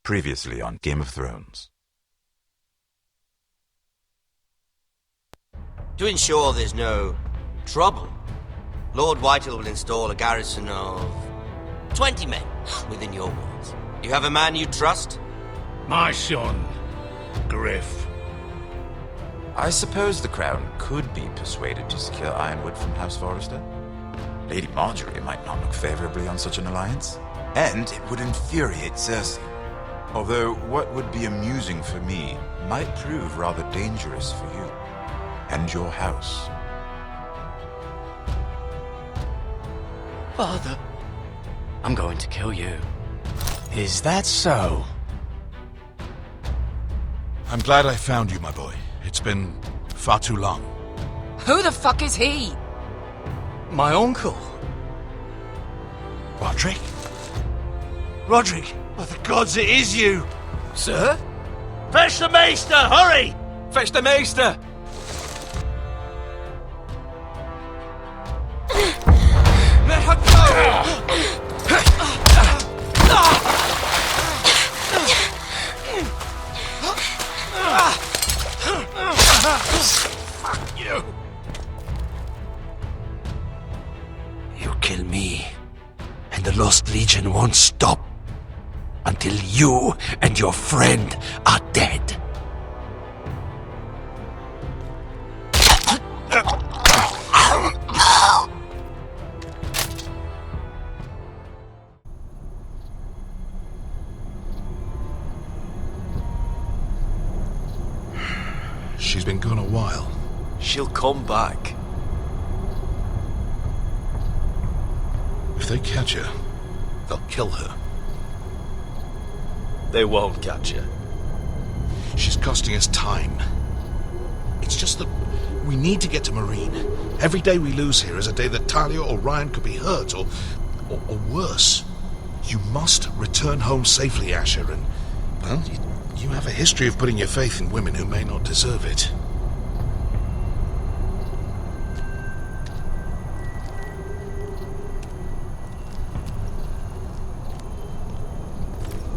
Previously on Game of Thrones. To ensure there's no trouble, Lord Whitehill will install a garrison of 20 men within your walls. You have a man you trust? My son, Gryff. I suppose the Crown could be persuaded to secure Ironwood from House Forrester. Lady Marjorie might not look favorably on such an alliance, and it would infuriate Cersei. Although what would be amusing for me might prove rather dangerous for you and your house. Father, I'm going to kill you. Is that so? I'm glad I found you, my boy. It's been far too long. Who the fuck is he? My uncle. Rodri? Rodri! By the gods, it is you! Sir? Fetch the maester, hurry! Fetch the maester! Let her go! Fuck you! You kill me, and the Lost Legion won't stop until you and your friend are dead. She's been gone a while. She'll come back. If they catch her, they'll kill her. They won't catch her. She's costing us time. It's just that we need to get to Mereen. Every day we lose here is a day that Talia or Ryan could be hurt, or worse. You must return home safely, Asher, and, well, you have a history of putting your faith in women who may not deserve it.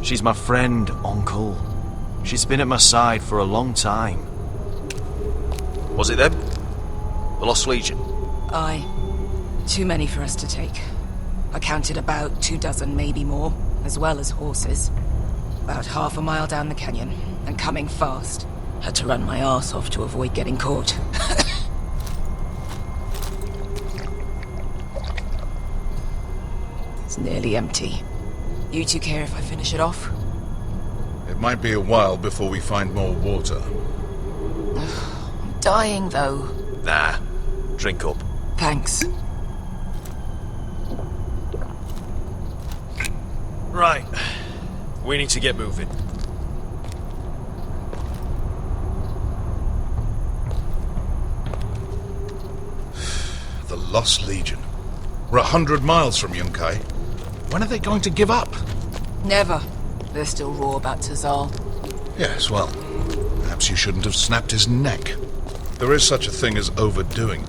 She's my friend, Uncle. She's been at my side for a long time. Was it them? The Lost Legion? Aye. Too many for us to take. I counted about 24, maybe more, as well as horses. About half a mile down the canyon, and coming fast. Had to run my arse off to avoid getting caught. It's nearly empty. You two care if I finish it off? It might be a while before we find more water. I'm dying, though. Nah. Drink up. Thanks. Right. We need to get moving. The Lost Legion. We're 100 miles from Yunkai. When are they going to give up? Never. They're still raw about Tazal. Yes, well, perhaps you shouldn't have snapped his neck. There is such a thing as overdoing.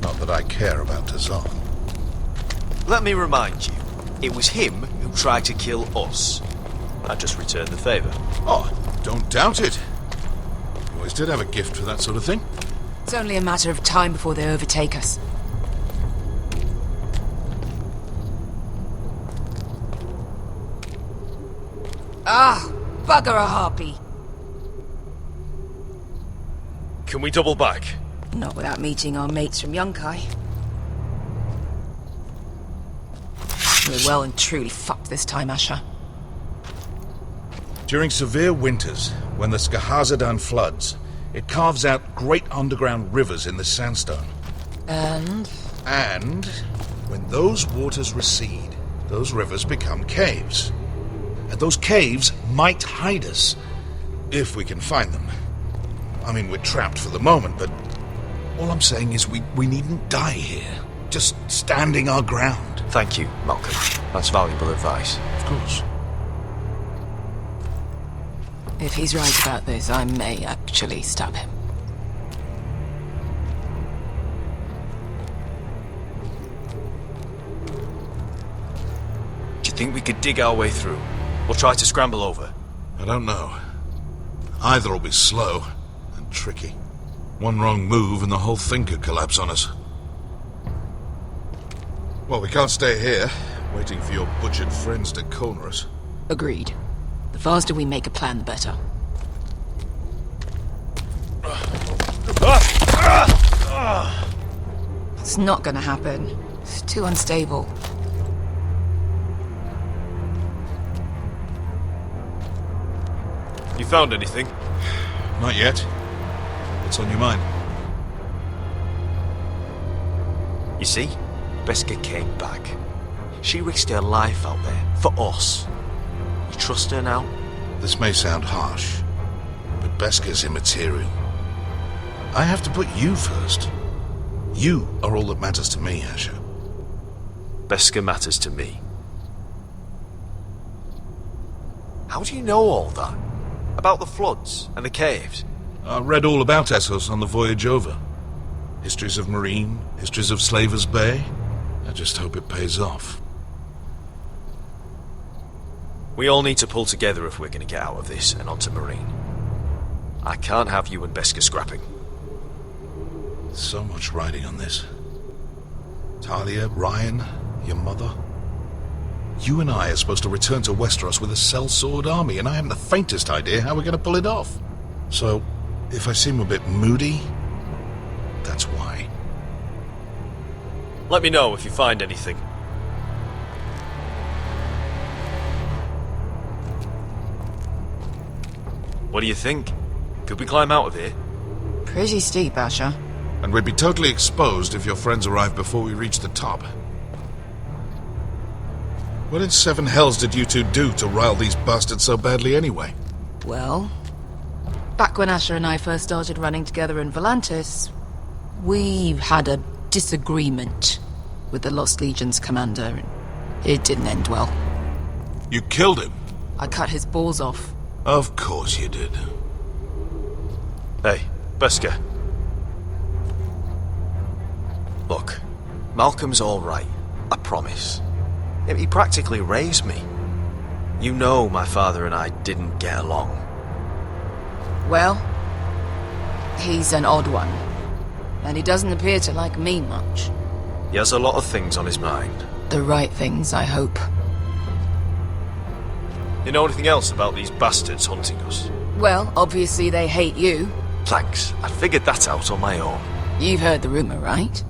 Not that I care about Tazal. Let me remind you, it was him who tried to kill us. I just returned the favour. Oh, don't doubt it. You always did have a gift for that sort of thing. It's only a matter of time before they overtake us. Ah, bugger a harpy. Can we double back? Not without meeting our mates from Yunkai. We're well and truly fucked this time, Asher. During severe winters, when the Skahazadan floods, it carves out great underground rivers in the sandstone. And when those waters recede, those rivers become caves. And those caves might hide us, if we can find them. I mean, we're trapped for the moment, but all I'm saying is we needn't die here. Just standing our ground. Thank you, Malcolm. That's valuable advice. Of course. if he's right about this, I may actually stab him. Do you think we could dig our way through? We'll try to scramble over. I don't know. Either will be slow and tricky. One wrong move and the whole thing could collapse on us. Well, we can't stay here, waiting for your butchered friends to corner us. Agreed. The faster we make a plan, the better. It's not gonna happen. It's too unstable. You found anything? Not yet. What's on your mind? You see, Beskha came back. She risked her life out there, for us. You trust her now? This may sound harsh, but Beskha's immaterial. I have to put you first. You are all that matters to me, Asher. Beskha matters to me. How do you know all that? About the floods and the caves? I read all about Essos on the voyage over. Histories of Mereen, histories of Slaver's Bay. I just hope it pays off. We all need to pull together if we're going to get out of this and onto Mereen. I can't have you and Beskha scrapping. So much riding on this. Talia, Ryan, your mother. You and I are supposed to return to Westeros with a sellsword army, and I haven't the faintest idea how we're going to pull it off. So, if I seem a bit moody, that's why. Let me know if you find anything. What do you think? Could we climb out of here? Pretty steep, Asher. And we'd be totally exposed if your friends arrived before we reached the top. What in seven hells did you two do to rile these bastards so badly anyway? Well, back when Asher and I first started running together in Volantis, we had a disagreement with the Lost Legion's commander, and it didn't end well. You killed him? I cut his balls off. Of course you did. Hey, Beskha. Look, Malcolm's all right. I promise. He practically raised me. You know my father and I didn't get along. Well, he's an odd one. And he doesn't appear to like me much. He has a lot of things on his mind. The right things, I hope. You know anything else about these bastards hunting us? Well, obviously they hate you. Thanks. I figured that out on my own. You've heard the rumor, right?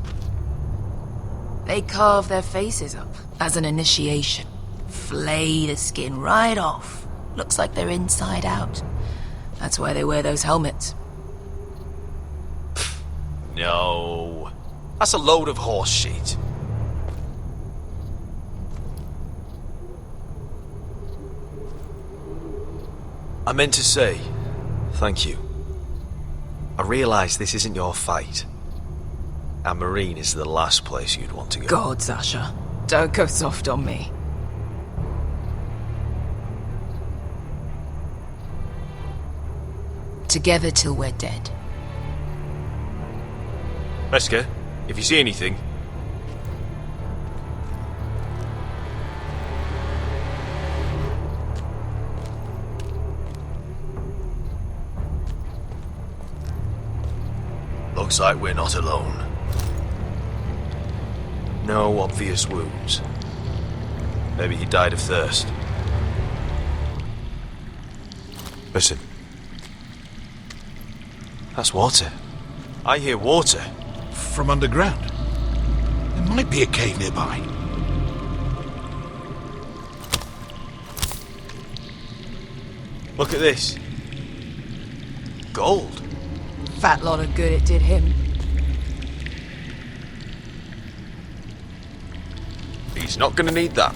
They carve their faces up as an initiation. Flay the skin right off. Looks like they're inside out. That's why they wear those helmets. No. That's a load of horse shit. I meant to say, thank you. I realise this isn't your fight. And Mereen is the last place you'd want to go. God, Sasha. Don't go soft on me. Together till we're dead. Beskha, if you see anything... Looks like we're not alone. No obvious wounds. Maybe he died of thirst. Listen. That's water. I hear water. From underground. There might be a cave nearby. Look at this. Gold. Fat lot of good it did him. He's not gonna need that.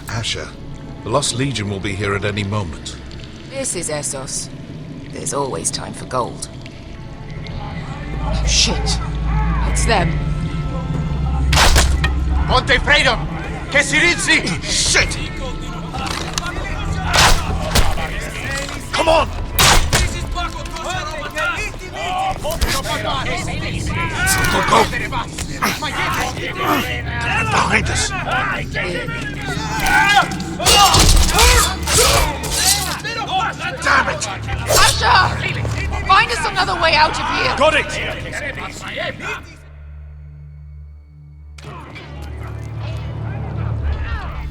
Asher, the Lost Legion will be here at any moment. This is Essos. There's always time for gold. Oh, shit. It's them. Monte Freedom! Che si rizzi! Shit! Come on! Go, go! Get behind us! way out of here! Got it!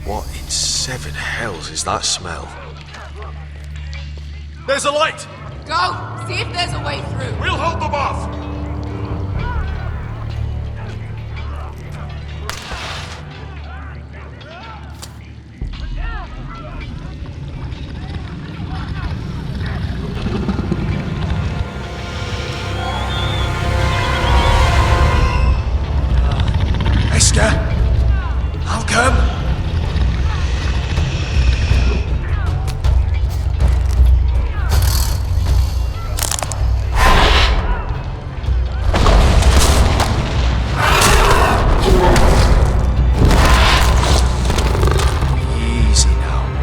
What in seven hells is that smell? There's a light! Go! See if there's a way through! We'll hold them off! I'll come. Easy now.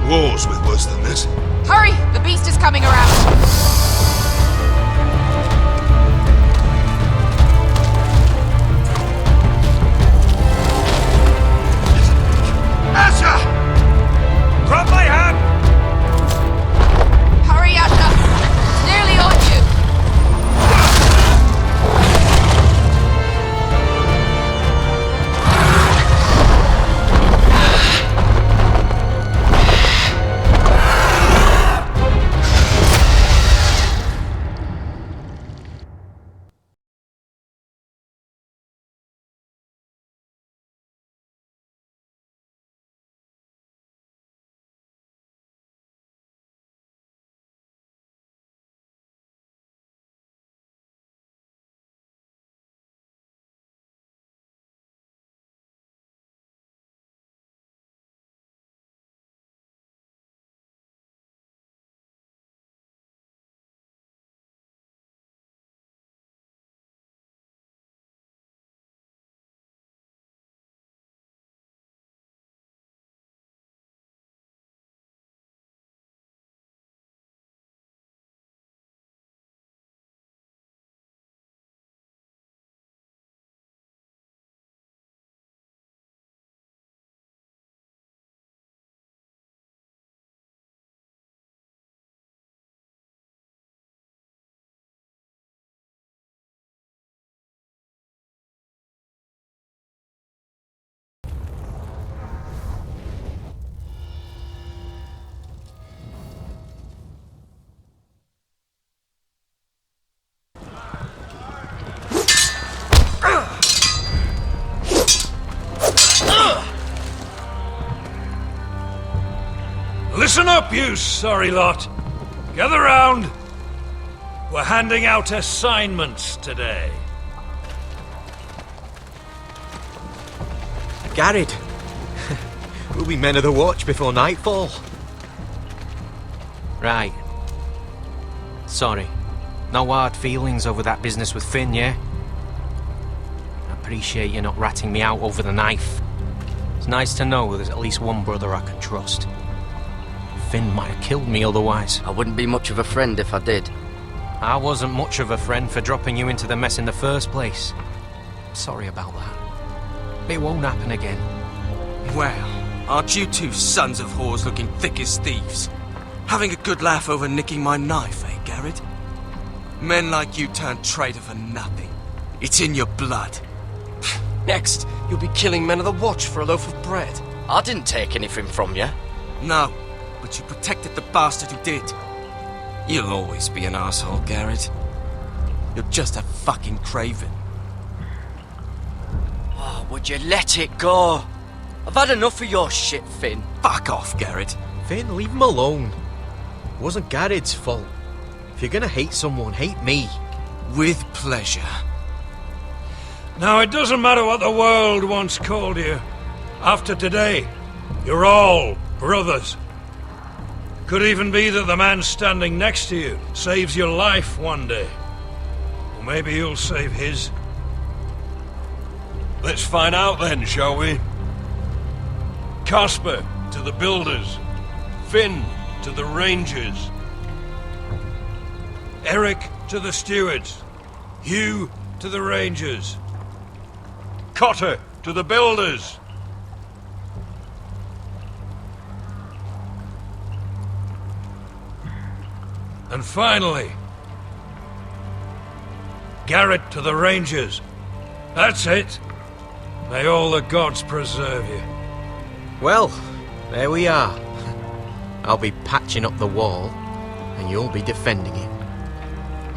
Wars with worse than this. Hurry! The beast is coming around! Asha! Grab my hand! Hurry, Asha! It's nearly on you! Listen up, you sorry lot. Gather round. We're handing out assignments today. Gared. We'll be men of the watch before nightfall. Right. Sorry. No hard feelings over that business with Finn, yeah? I appreciate you not ratting me out over the knife. It's nice to know there's at least one brother I can trust. Finn might have killed me otherwise. I wouldn't be much of a friend if I did. I wasn't much of a friend for dropping you into the mess in the first place. Sorry about that. It won't happen again. Well, aren't you two sons of whores looking thick as thieves? Having a good laugh over nicking my knife, eh, Gared? Men like you turn traitor for nothing. It's in your blood. Next, you'll be killing men of the watch for a loaf of bread. I didn't take anything from you. No, but you protected the bastard who did. You'll always be an asshole, Gared. You're just a fucking craven. Oh, would you let it go? I've had enough of your shit, Finn. Fuck off, Gared. Finn, leave him alone. It wasn't Gared's fault. If you're gonna hate someone, hate me. With pleasure. Now, it doesn't matter what the world once called you. After today, you're all brothers. Could even be that the man standing next to you saves your life one day. Or maybe you'll save his. Let's find out then, shall we? Casper to the builders. Finn to the rangers. Eric to the stewards. Hugh to the rangers. Cotter to the builders. And finally, Gared to the rangers. That's it. May all the gods preserve you. Well, there we are. I'll be patching up the wall, and you'll be defending it.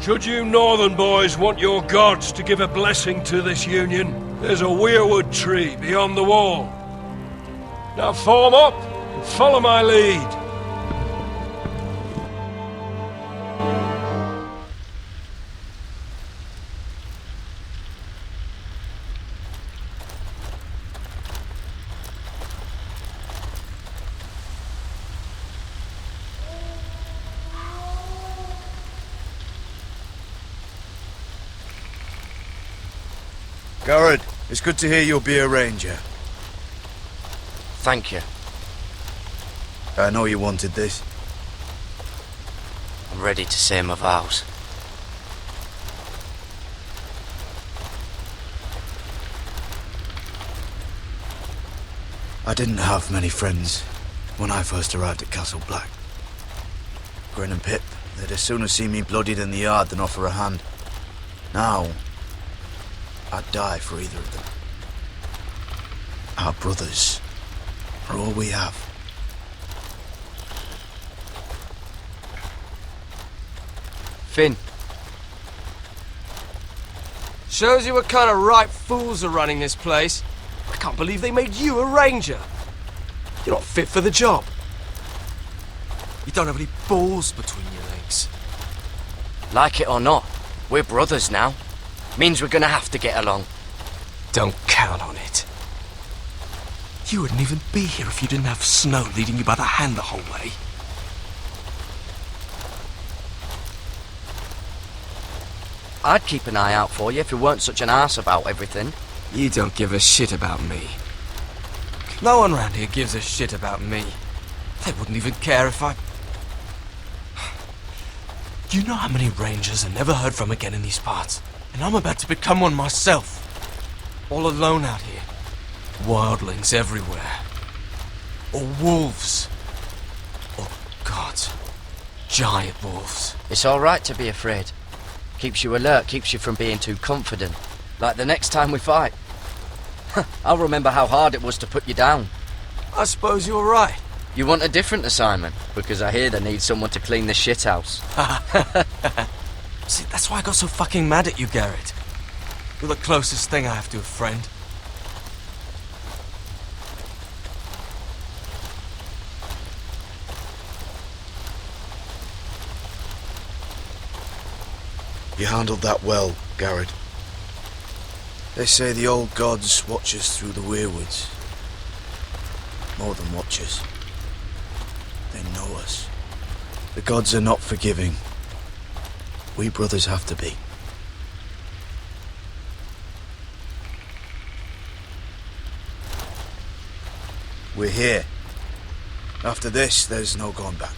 Should you northern boys want your gods to give a blessing to this union, there's a weirwood tree beyond the wall. Now form up and follow my lead. Gared, it's good to hear you'll be a ranger. Thank you. I know you wanted this. I'm ready to say my vows. I didn't have many friends when I first arrived at Castle Black. Gwyn and Pip, they'd as soon as see me bloodied in the yard than offer a hand. Now, I'd die for either of them. Our brothers are all we have. Finn. Shows you what kind of ripe fools are running this place. I can't believe they made you a ranger. You're not fit for the job. You don't have any balls between your legs. Like it or not, we're brothers now. Means we're gonna have to get along. Don't count on it. You wouldn't even be here if you didn't have Snow leading you by the hand the whole way. I'd keep an eye out for you if you weren't such an arse about everything. You don't give a shit about me. No one round here gives a shit about me. They wouldn't even care if I... You know how many rangers are never heard from again in these parts? And I'm about to become one myself. All alone out here. Wildlings everywhere. Or wolves. Or gods. Giant wolves. It's alright to be afraid. Keeps you alert, keeps you from being too confident. Like the next time we fight. I'll remember how hard it was to put you down. I suppose you're right. You want a different assignment? Because I hear they need someone to clean the shithouse. See, that's why I got so fucking mad at you, Gared. You're the closest thing I have to a friend. You handled that well, Gared. They say the old gods watch us through the weirwoods. More than watch us. They know us. The gods are not forgiving. We brothers have to be. We're here. After this, there's no going back.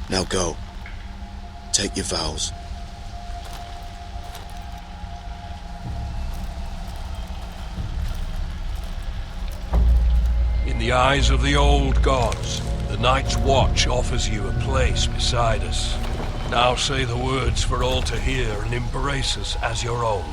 Now go. Take your vows. In the eyes of the old gods, the Night's Watch offers you a place beside us. Now say the words for all to hear and embrace us as your own.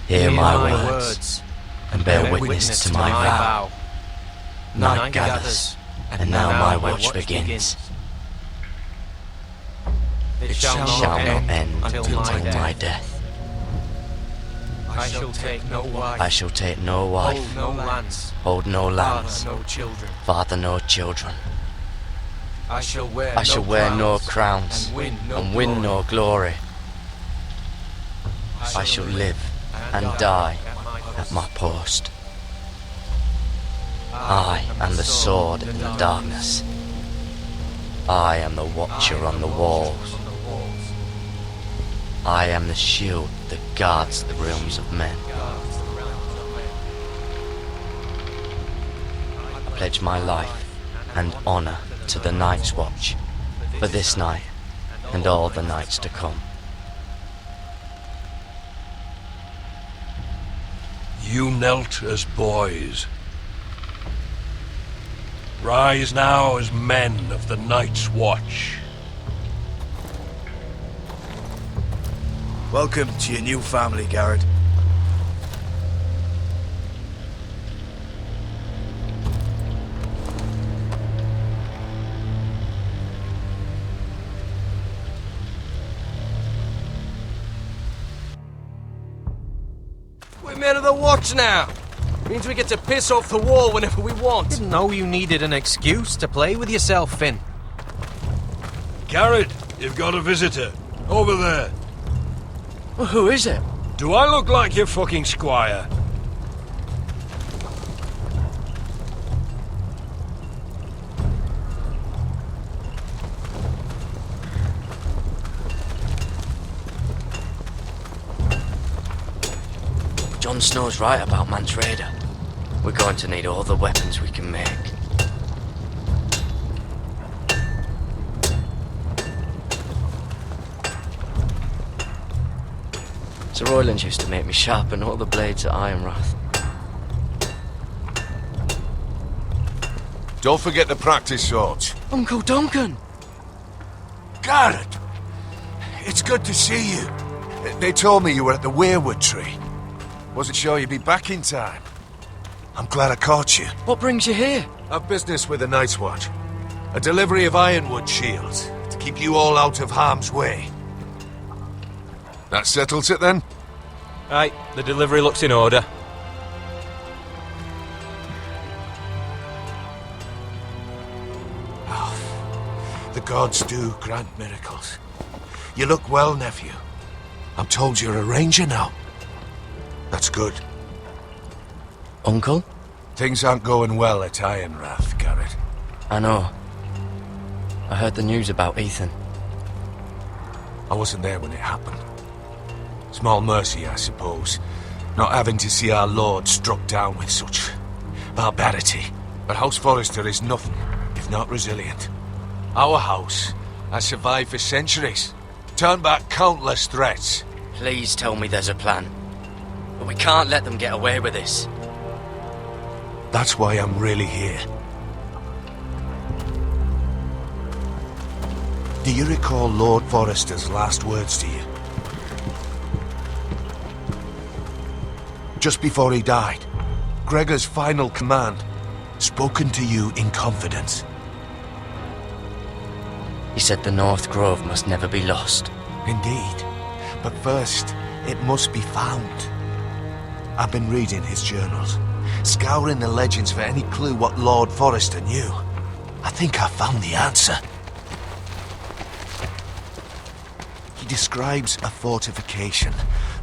Hear my words, and bear witness to my vow. Night gathers, and now my watch begins. It shall not end until my death. I shall take no wife. I shall take no wife. Hold no lands. Hold no lands. Father, no children. Father, no children. I shall wear no crowns and win no glory. I shall live and die at my post. I am the sword in the darkness. I am the watcher on the walls. I am the shield that guards the realms of men. I pledge my life and honor to the Night's Watch for this night and all the nights to come. You knelt as boys. Rise now as men of the Night's Watch. Welcome to your new family, Gared. We're men of the Watch now. Means we get to piss off the wall whenever we want. Didn't know you needed an excuse to play with yourself, Finn. Gared, you've got a visitor. Over there. Well, who is it? Do I look like your fucking squire? Jon Snow's right about man traitor. We're going to need all the weapons we can make. Sir Royland used to make me sharpen all the blades at Ironrath. Don't forget to practice swords. Uncle Duncan! Gared! It's good to see you. They told me you were at the weirwood tree. Wasn't sure you'd be back in time. I'm glad I caught you. What brings you here? I've business with the Night's Watch. A delivery of ironwood shields to keep you all out of harm's way. That settles it then? Aye, the delivery looks in order. The gods do grant miracles. You look well, nephew. I'm told you're a ranger now. That's good. Uncle? Things aren't going well at Ironrath, Gared. I know. I heard the news about Ethan. I wasn't there when it happened. Small mercy, I suppose, not having to see our lord struck down with such barbarity. But House Forrester is nothing if not resilient. Our house has survived for centuries, turned back countless threats. Please tell me there's a plan. But we can't let them get away with this. That's why I'm really here. Do you recall Lord Forrester's last words to you? Just before he died, Gregor's final command, spoken to you in confidence. He said the North Grove must never be lost. Indeed. But first, it must be found. I've been reading his journals, scouring the legends for any clue what Lord Forrester knew. I think I found the answer. He describes a fortification,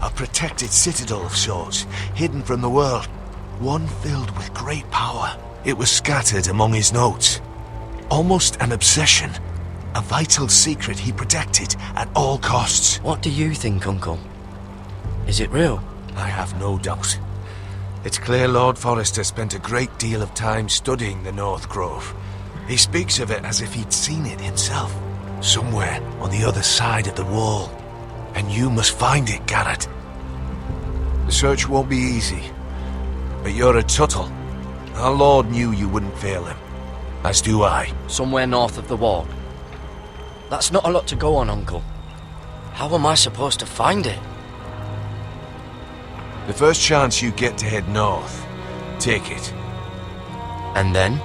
a protected citadel of sorts, hidden from the world, one filled with great power. It was scattered among his notes. Almost an obsession, a vital secret he protected at all costs. What do you think, Uncle? Is it real? I have no doubt. It's clear Lord Forrester spent a great deal of time studying the North Grove. He speaks of it as if he'd seen it himself, somewhere on the other side of the wall. And you must find it, Gared. The search won't be easy, but you're a Tuttle. Our Lord knew you wouldn't fail him, as do I. Somewhere north of the wall. That's not a lot to go on, Uncle. How am I supposed to find it? The first chance you get to head north, take it. And then?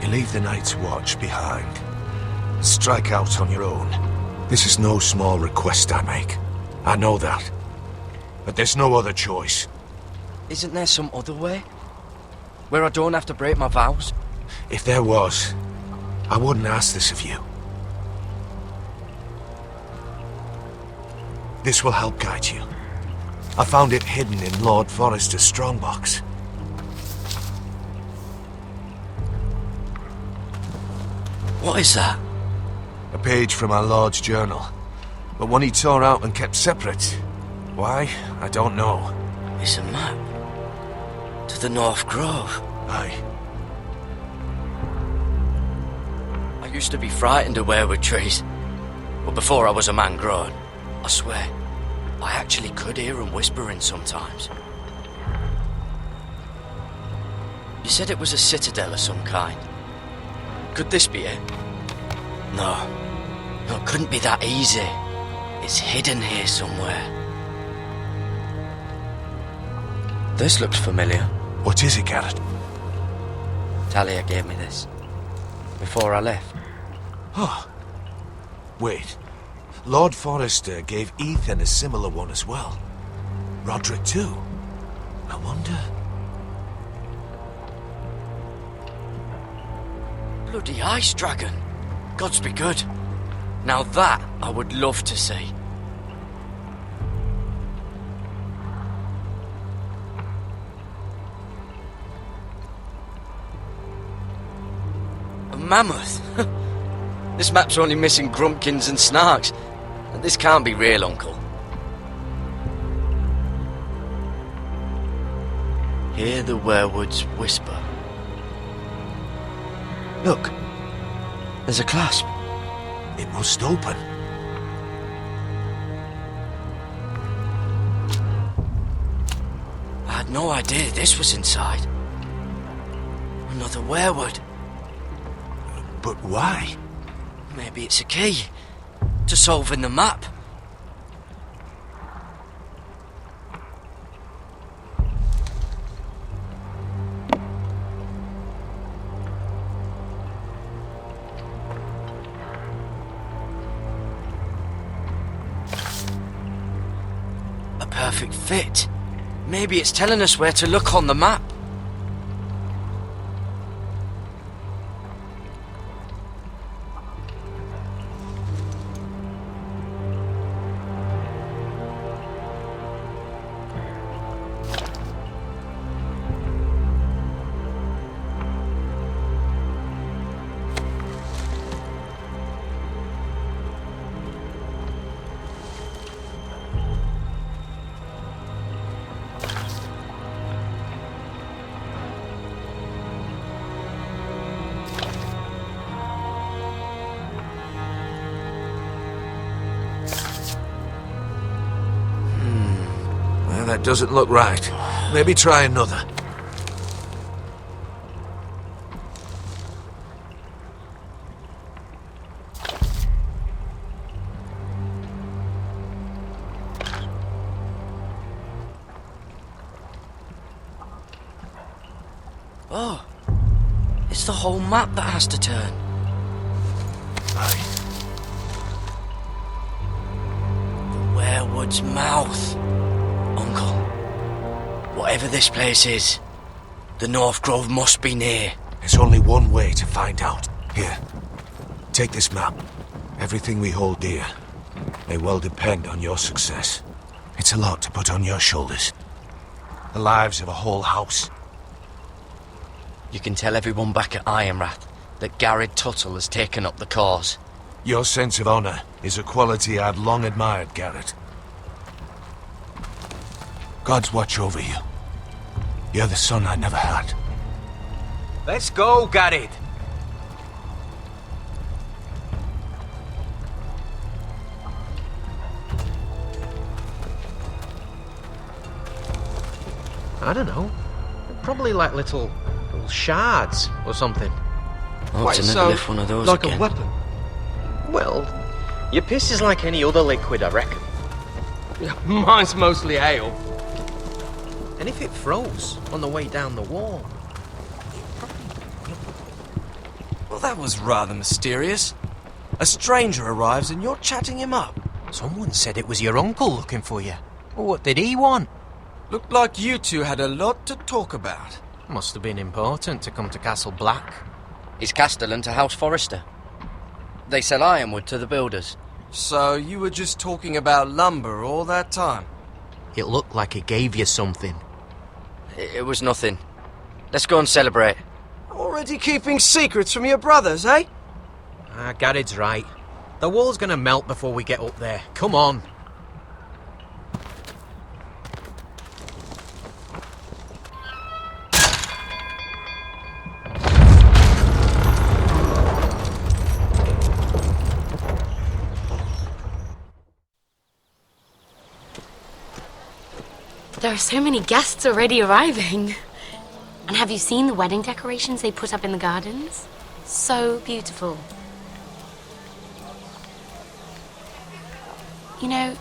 You leave the Night's Watch behind. Strike out on your own. This is no small request I make. I know that. But there's no other choice. Isn't there some other way? Where I don't have to break my vows? If there was, I wouldn't ask this of you. This will help guide you. I found it hidden in Lord Forrester's strongbox. What is that? A page from our Lord's journal, but one he tore out and kept separate. Why? I don't know. It's a map. To the North Grove. Aye. I used to be frightened of weirwood trees, but before I was a man grown, I swear, I actually could hear them whispering sometimes. You said it was a citadel of some kind. Could this be it? No, it couldn't be that easy. It's hidden here somewhere. This looks familiar. What is it, Gared? Talia gave me this, before I left. Oh. Wait. Lord Forrester gave Ethan a similar one as well. Rodri too. I wonder... Bloody ice dragon. Gods be good. Now that I would love to see. A mammoth. This map's only missing grumpkins and snarks. And this can't be real, Uncle. Hear the werewoods whisper. Look, there's a clasp. It must open. I had no idea this was inside. Another werewood. But why? Maybe it's a key to solving the map. A perfect fit. Maybe it's telling us where to look on the map. That doesn't look right. Maybe try another. Oh, it's the whole map that has to turn. Aye. The Werewood's mouth. Uncle, whatever this place is, the North Grove must be near. There's only one way to find out. Here, take this map. Everything we hold dear may well depend on your success. It's a lot to put on your shoulders. The lives of a whole house. You can tell everyone back at Ironrath that Gared Tuttle has taken up the cause. Your sense of honor is a quality I've long admired, Gared. God's watch over you. You're the son I never had. Let's go, Gared. I don't know. Probably like little shards or something. Oh, to never lift one of those like again. a weapon. Well, your piss is like any other liquid, I reckon. Yeah, mine's mostly ale. And if it froze on the way down the wall? Well, that was rather mysterious. A stranger arrives and you're chatting him up. Someone said it was your uncle looking for you. Well, what did he want? Looked like you two had a lot to talk about. Must have been important to come to Castle Black. He's castellan to House Forrester. They sell ironwood to the builders. So you were just talking about lumber all that time? It looked like he gave you something. It was nothing. Let's go and celebrate. Already keeping secrets from your brothers, eh? Gared's right. The wall's gonna melt before we get up there. Come on. There are so many guests already arriving. And have you seen the wedding decorations they put up in the gardens? So beautiful. You know,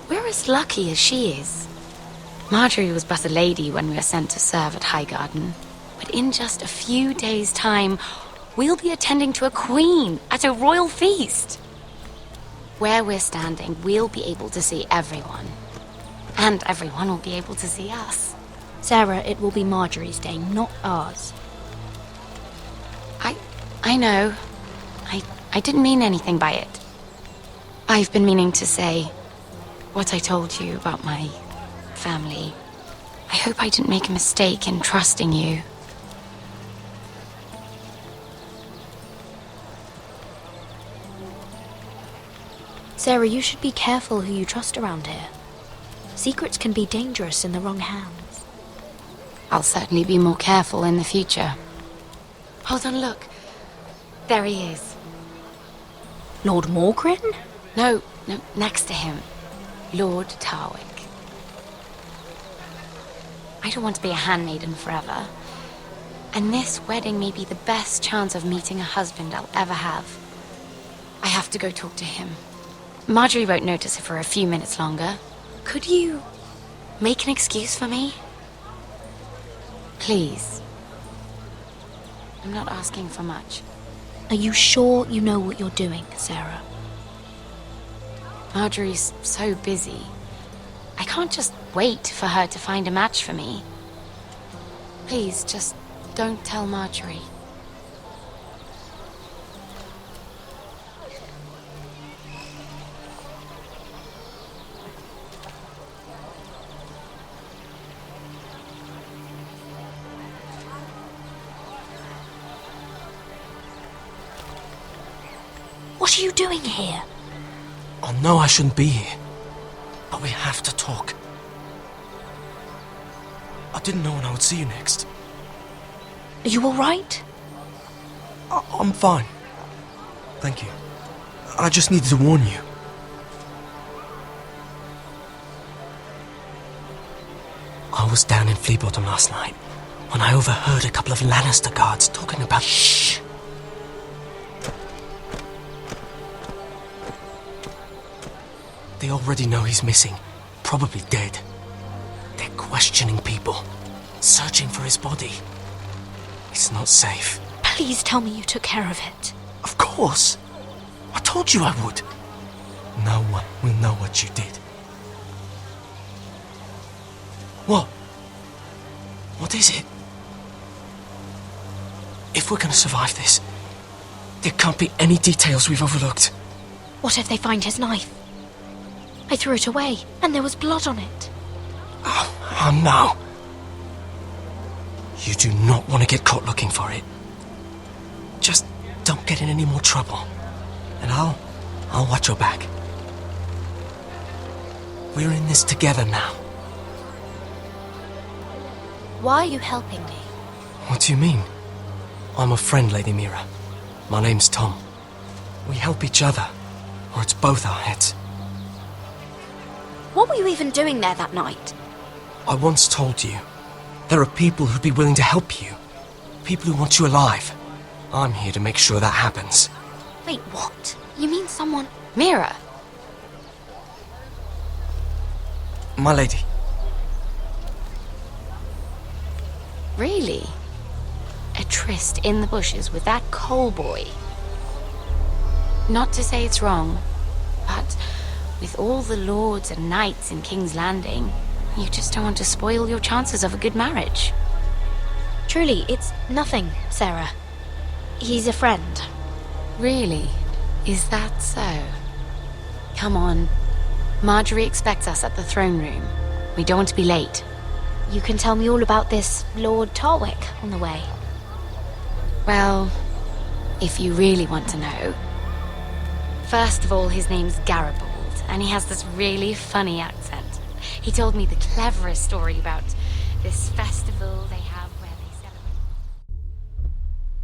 we're as lucky as she is. Marjorie was but a lady when we were sent to serve at Highgarden. But in just a few days' time, we'll be attending to a queen at a royal feast. Where we're standing, we'll be able to see everyone. And everyone will be able to see us. Sarah, it will be Marjorie's day, not ours. I know. I didn't mean anything by it. I've been meaning to say what I told you about my family. I hope I didn't make a mistake in trusting you. Sarah, you should be careful who you trust around here. Secrets can be dangerous in the wrong hands. I'll certainly be more careful in the future. Hold on, look. There he is. Lord Morgrin? No, next to him. Lord Tarwick. I don't want to be a handmaiden forever. And this wedding may be the best chance of meeting a husband I'll ever have. I have to go talk to him. Marjorie won't notice it for a few minutes longer. Could you make an excuse for me? Please. I'm not asking for much. Are you sure you know what you're doing, Sarah? Marjorie's so busy. I can't just wait for her to find a match for me. Please, just don't tell Marjorie. What are you doing here? I know I shouldn't be here, but we have to talk. I didn't know when I would see you next. Are you all right? I'm fine. Thank you. I just needed to warn you. I was down in Fleabottom last night when I overheard a couple of Lannister guards talking about... Shh! They already know he's missing, probably dead. They're questioning people, searching for his body. It's not safe. Please tell me you took care of it. Of course. I told you I would. No one will know what you did. What? What is it? If we're gonna survive this, there can't be any details we've overlooked. What if they find his knife? I threw it away, and there was blood on it. Oh no. You do not want to get caught looking for it. Just don't get in any more trouble. And I'll watch your back. We're in this together now. Why are you helping me? What do you mean? I'm a friend, Lady Mira. My name's Tom. We help each other, or it's both our heads. What were you even doing there that night? I once told you, there are people who'd be willing to help you. People who want you alive. I'm here to make sure that happens. Wait, what? You mean someone... Mira! My lady. Really? A tryst in the bushes with that coal boy? Not to say it's wrong, but with all the lords and knights in King's Landing, you just don't want to spoil your chances of a good marriage. Truly, it's nothing, Sarah. He's a friend. Really? Is that so? Come on. Marjorie expects us at the throne room. We don't want to be late. You can tell me all about this Lord Tarwick on the way. Well, if you really want to know. First of all, his name's Gared, and he has this really funny accent. He told me the cleverest story about this festival they have where they celebrate.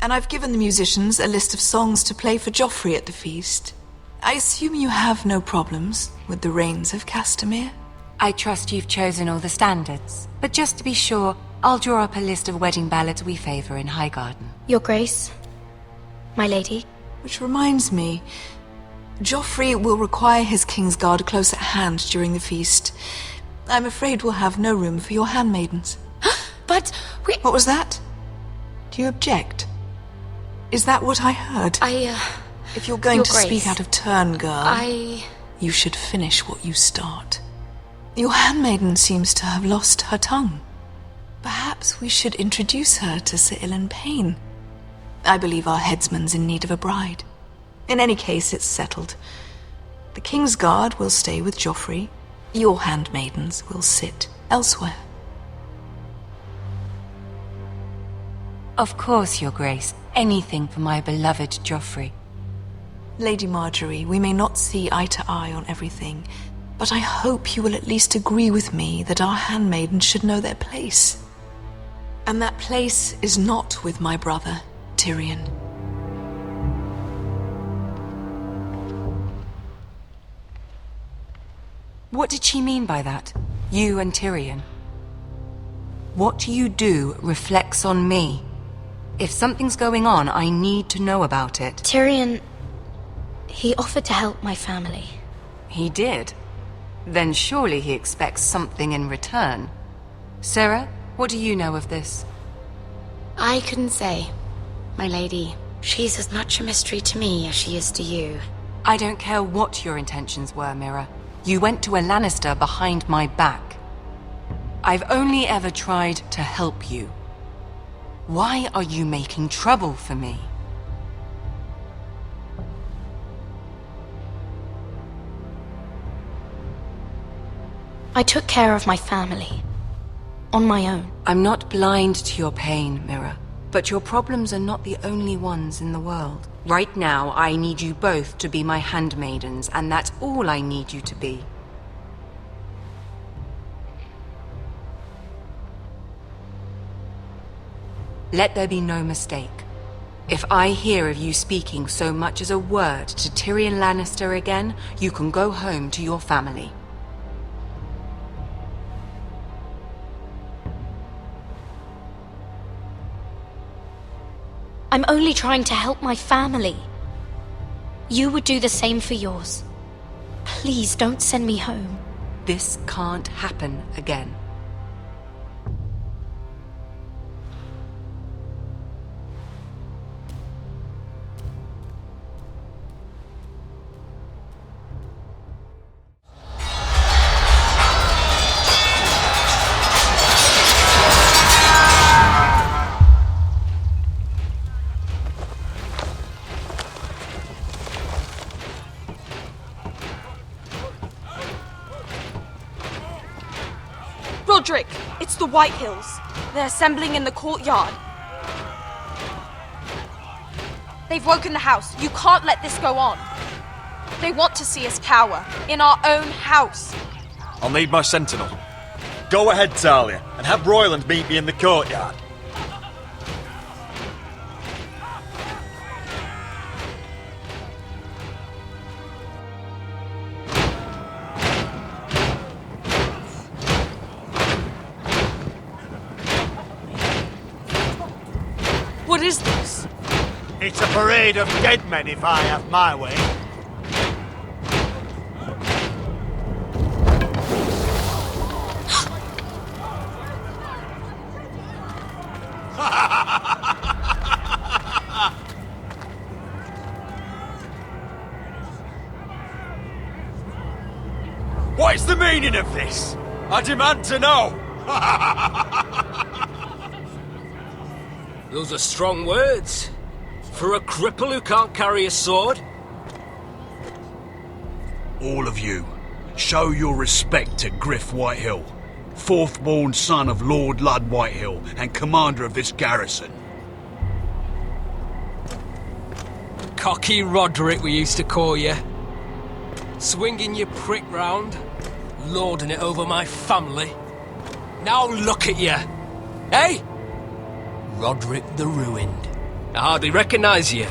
And I've given the musicians a list of songs to play for Joffrey at the feast. I assume you have no problems with the Rains of Castamere? I trust you've chosen all the standards, but just to be sure, I'll draw up a list of wedding ballads we favor in Highgarden. Your Grace, my lady. Which reminds me, Joffrey will require his Kingsguard close at hand during the feast. I'm afraid we'll have no room for your handmaidens. But we... What was that? Do you object? Is that what I heard? If you're going to speak out of turn, girl, you should finish what you start. Your handmaiden seems to have lost her tongue. Perhaps we should introduce her to Sir Ilan Payne. I believe our headsman's in need of a bride. In any case, it's settled. The Kingsguard will stay with Joffrey. Your handmaidens will sit elsewhere. Of course, Your Grace. Anything for my beloved Joffrey. Lady Marjorie, we may not see eye to eye on everything, but I hope you will at least agree with me that our handmaidens should know their place. And that place is not with my brother, Tyrion. What did she mean by that? You and Tyrion? What you do reflects on me. If something's going on, I need to know about it. Tyrion... he offered to help my family. He did? Then surely he expects something in return. Sarah, what do you know of this? I couldn't say, my lady. She's as much a mystery to me as she is to you. I don't care what your intentions were, Mira. You went to a Lannister behind my back. I've only ever tried to help you. Why are you making trouble for me? I took care of my family. On my own. I'm not blind to your pain, Mira. But your problems are not the only ones in the world. Right now, I need you both to be my handmaidens, and that's all I need you to be. Let there be no mistake. If I hear of you speaking so much as a word to Tyrion Lannister again, you can go home to your family. I'm only trying to help my family. You would do the same for yours. Please don't send me home. This can't happen again. Rodri, it's the Whitehills. They're assembling in the courtyard. They've woken the house. You can't let this go on. They want to see us cower in our own house. I'll need my sentinel. Go ahead, Talia, and have Royland meet me in the courtyard. What is this? It's a parade of dead men if I have my way. What is the meaning of this? I demand to know! Those are strong words. For a cripple who can't carry a sword? All of you, show your respect to Gryff Whitehill, fourth-born son of Lord Lud Whitehill and commander of this garrison. Cocky Rodri, we used to call you. Swinging your prick round, lording it over my family. Now look at you, eh? Roderick the Ruined. I hardly recognise you.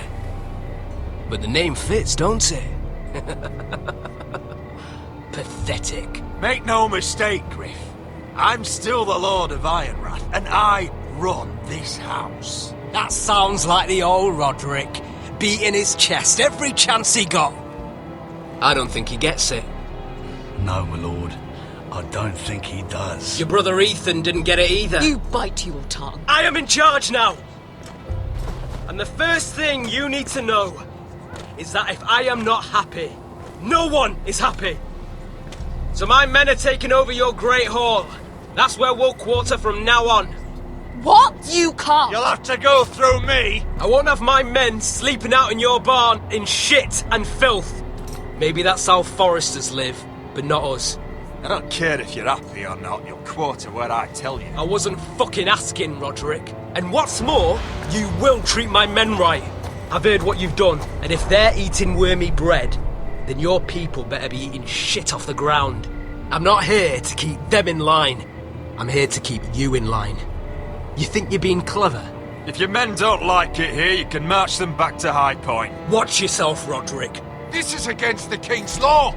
But the name fits, don't it? Pathetic. Make no mistake, Gryff. I'm still the Lord of Ironrath, and I run this house. That sounds like the old Roderick, beating his chest every chance he got. I don't think he gets it. No, my lord. I don't think he does. Your brother Ethan didn't get it either. You bite your tongue. I am in charge now! And the first thing you need to know is that if I am not happy, no one is happy. So my men are taking over your Great Hall. That's where we'll quarter from now on. What? You can't! You'll have to go through me! I won't have my men sleeping out in your barn in shit and filth. Maybe that's how Forresters live, but not us. I don't care if you're happy or not, you'll quarter where I tell you. I wasn't fucking asking, Roderick. And what's more, you will treat my men right. I've heard what you've done, and if they're eating wormy bread, then your people better be eating shit off the ground. I'm not here to keep them in line. I'm here to keep you in line. You think you're being clever? If your men don't like it here, you can march them back to High Point. Watch yourself, Roderick. This is against the King's law.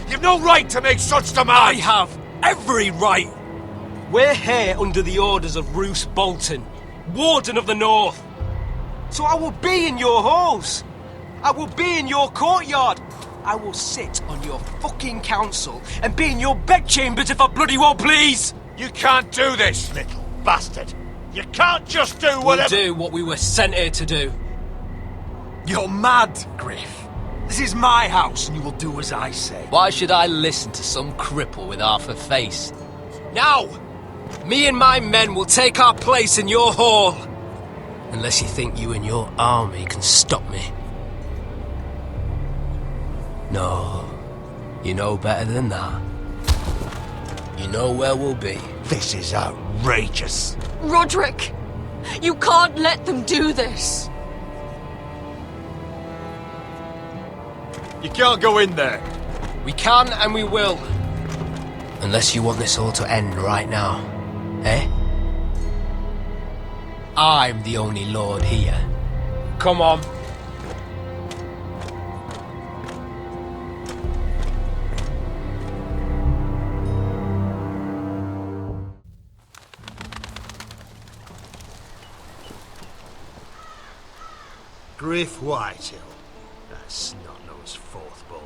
You've no right to make such demands! I have every right! We're here under the orders of Roose Bolton, Warden of the North. So I will be in your halls. I will be in your courtyard. I will sit on your fucking council and be in your bedchambers if I bloody well please! You can't do this, little bastard! You can't just do whatever— We'll do what we were sent here to do. You're mad, Gryff. This is my house, and you will do as I say. Why should I listen to some cripple with half a face? Now! Me and my men will take our place in your hall. Unless you think you and your army can stop me. No. You know better than that. You know where we'll be. This is outrageous. Roderick! You can't let them do this! You can't go in there. We can and we will. Unless you want this all to end right now. Eh? I'm the only lord here. Come on. Gryff Whitehill. That snot-nosed fourth-born.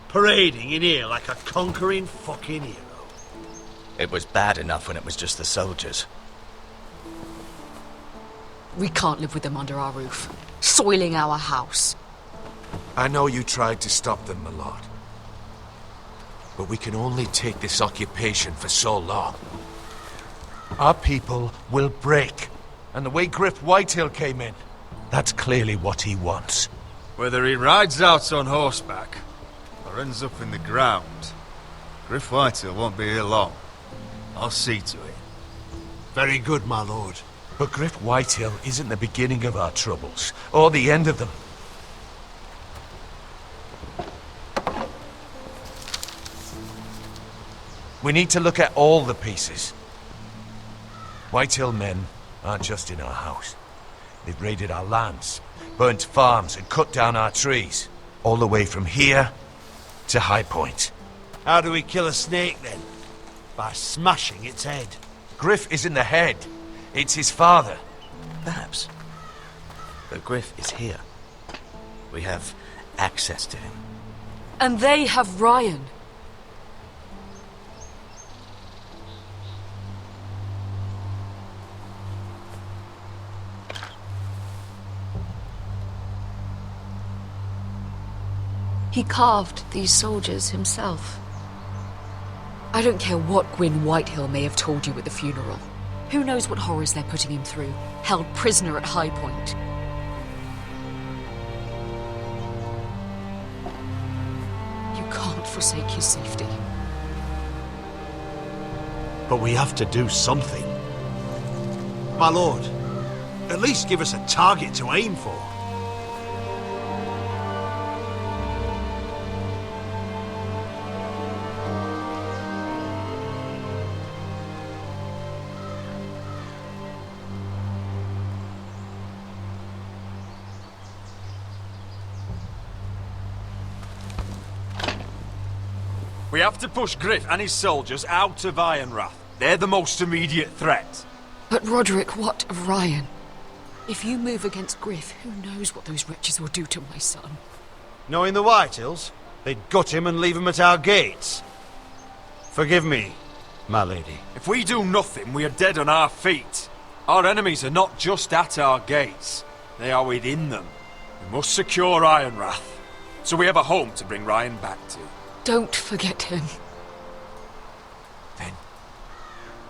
Parading in here like a conquering fucking hero. It was bad enough when it was just the soldiers. We can't live with them under our roof, soiling our house. I know you tried to stop them, my lord. But we can only take this occupation for so long. Our people will break. And the way Gryff Whitehill came in, that's clearly what he wants. Whether he rides out on horseback or ends up in the ground, Gryff Whitehill won't be here long. I'll see to it. Very good, my lord. But Gryff Whitehill isn't the beginning of our troubles, or the end of them. We need to look at all the pieces. Whitehill men aren't just in our house. They've raided our lands, burnt farms and cut down our trees. All the way from here to High Point. How do we kill a snake, then? By smashing its head. Gryff isn't the head. It's his father. Perhaps. But Gryff is here. We have access to him. And they have Ryan. He carved these soldiers himself. I don't care what Gwyn Whitehill may have told you at the funeral. Who knows what horrors they're putting him through, held prisoner at High Point. You can't forsake your safety. But we have to do something. My lord, at least give us a target to aim for. We have to push Gryff and his soldiers out of Ironrath. They're the most immediate threat. But Roderick, what of Ryan? If you move against Gryff, who knows what those wretches will do to my son? Knowing the Whitehills, they'd gut him and leave him at our gates. Forgive me, my lady. If we do nothing, we are dead on our feet. Our enemies are not just at our gates. They are within them. We must secure Ironrath, so we have a home to bring Ryan back to. Don't forget him. Then,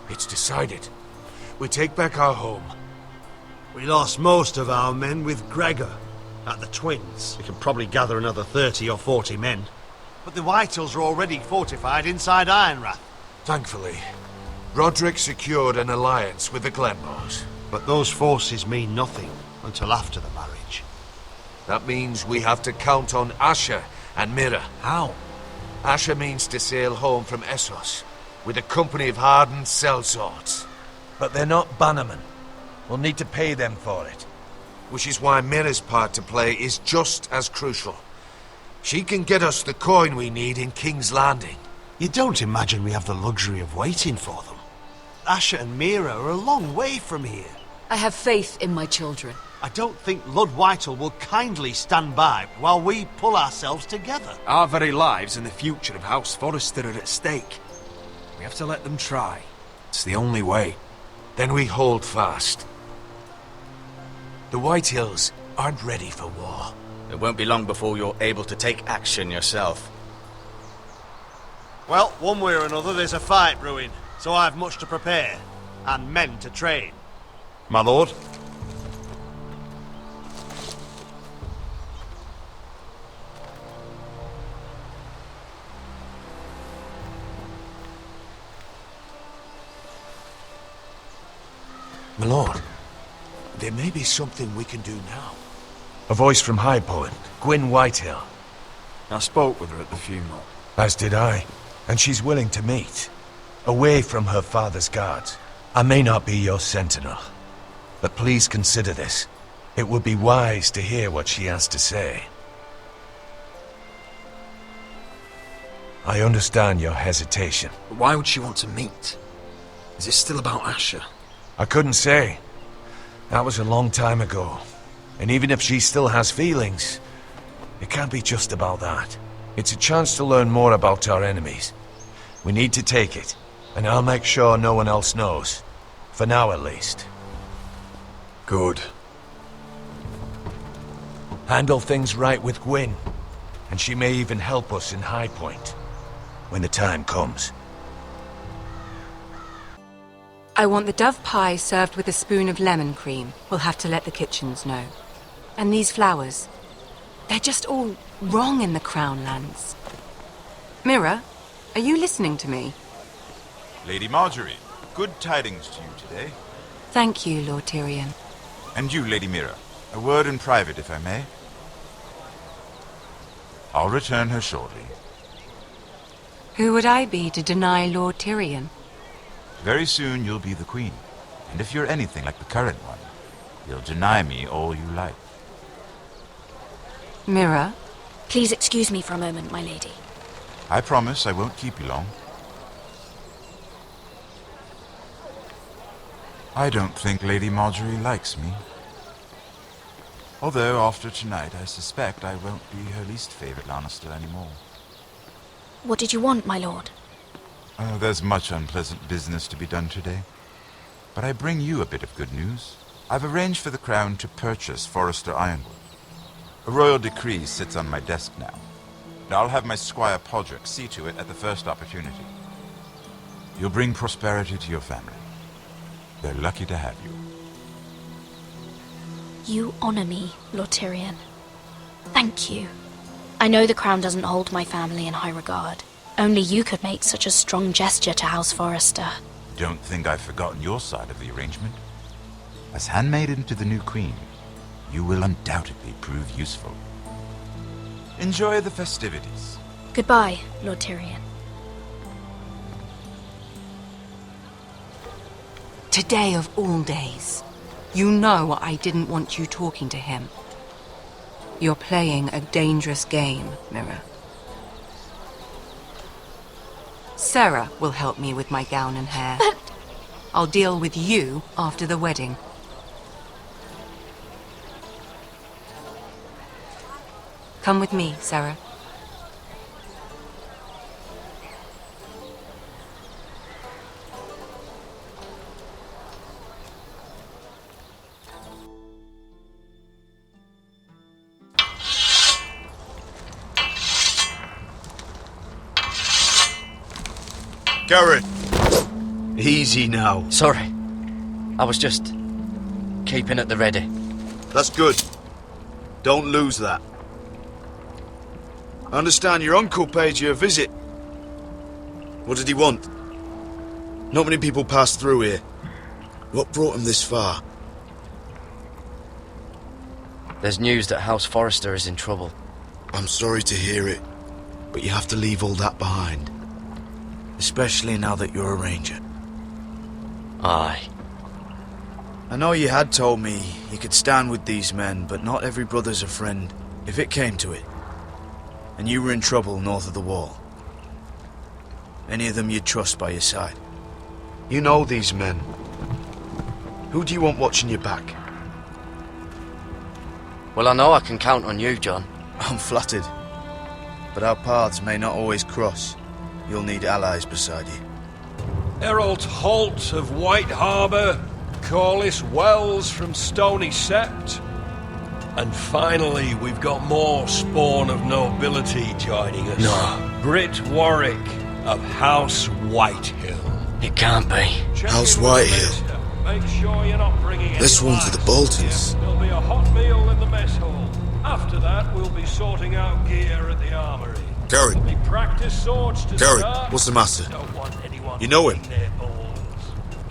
it's decided. We take back our home. We lost most of our men with Gregor at the Twins. We can probably gather another 30 or 40 men. But the Whitehills are already fortified inside Ironrath. Thankfully, Roderick secured an alliance with the Glenmores. But those forces mean nothing until after the marriage. That means we have to count on Asher and Mira. How? Asher means to sail home from Essos with a company of hardened sellswords. But they're not bannermen. We'll need to pay them for it. Which is why Mira's part to play is just as crucial. She can get us the coin we need in King's Landing. You don't imagine we have the luxury of waiting for them? Asher and Mira are a long way from here. I have faith in my children. I don't think Lord Whitehill will kindly stand by while we pull ourselves together. Our very lives and the future of House Forrester are at stake. We have to let them try. It's the only way. Then we hold fast. The Whitehills aren't ready for war. It won't be long before you're able to take action yourself. Well, one way or another there's a fight brewing, so I've much to prepare, and men to train. My lord? My lord, there may be something we can do now. A voice from High Point, Gwyn Whitehill. I spoke with her at the funeral. As did I, and she's willing to meet. Away from her father's guards. I may not be your sentinel, but please consider this. It would be wise to hear what she has to say. I understand your hesitation. But why would she want to meet? Is this still about Asher? I couldn't say. That was a long time ago. And even if she still has feelings, it can't be just about that. It's a chance to learn more about our enemies. We need to take it, and I'll make sure no one else knows. For now, at least. Good. Handle things right with Gwyn, and she may even help us in High Point, when the time comes. I want the dove pie served with a spoon of lemon cream. We'll have to let the kitchens know. And these flowers. They're just all wrong in the Crown lands. Mira, are you listening to me? Lady Marjorie, good tidings to you today. Thank you, Lord Tyrion. And you, Lady Mira. A word in private, if I may. I'll return her shortly. Who would I be to deny Lord Tyrion? Very soon you'll be the queen. And if you're anything like the current one, you'll deny me all you like. Mira? Please excuse me for a moment, my lady. I promise I won't keep you long. I don't think Lady Marjorie likes me. Although, after tonight, I suspect I won't be her least favorite Lannister anymore. What did you want, my lord? Oh, there's much unpleasant business to be done today. But I bring you a bit of good news. I've arranged for the Crown to purchase Forrester Ironwood. A royal decree sits on my desk now. And I'll have my squire Podrick see to it at the first opportunity. You'll bring prosperity to your family. They're lucky to have you. You honor me, Lord Tyrion. Thank you. I know the crown doesn't hold my family in high regard. Only you could make such a strong gesture to House Forrester. Don't think I've forgotten your side of the arrangement. As handmaiden to the new queen, you will undoubtedly prove useful. Enjoy the festivities. Goodbye, Lord Tyrion. Today of all days. You know I didn't want you talking to him. You're playing a dangerous game, Mira. Sarah will help me with my gown and hair. But... I'll deal with you after the wedding. Come with me, Sarah. Gared! Easy now. Sorry. I was just keeping at the ready. That's good. Don't lose that. I understand your uncle paid you a visit. What did he want? Not many people pass through here. What brought him this far? There's news that House Forrester is in trouble. I'm sorry to hear it, but you have to leave all that behind. Especially now that you're a ranger. Aye. I know you had told me you could stand with these men, but not every brother's a friend, if it came to it. And you were in trouble north of the wall. Any of them you'd trust by your side. You know these men. Who do you want watching your back? Well, I know I can count on you, John. I'm flattered. But our paths may not always cross. You'll need allies beside you. Errol Holt of White Harbour, Corliss Wells from Stony Sept. And finally, we've got more spawn of nobility joining us. No. Britt Warwick of House Whitehill. It can't be. House Whitehill. Make sure you're not bringing This any one's with the lights. Boltons. There'll be a hot meal in the mess hall. After that, we'll be sorting out gear at the armory. Gared. There'll be practice swords to Gared, start. what's the matter? Don't want anyone You know him? putting their balls.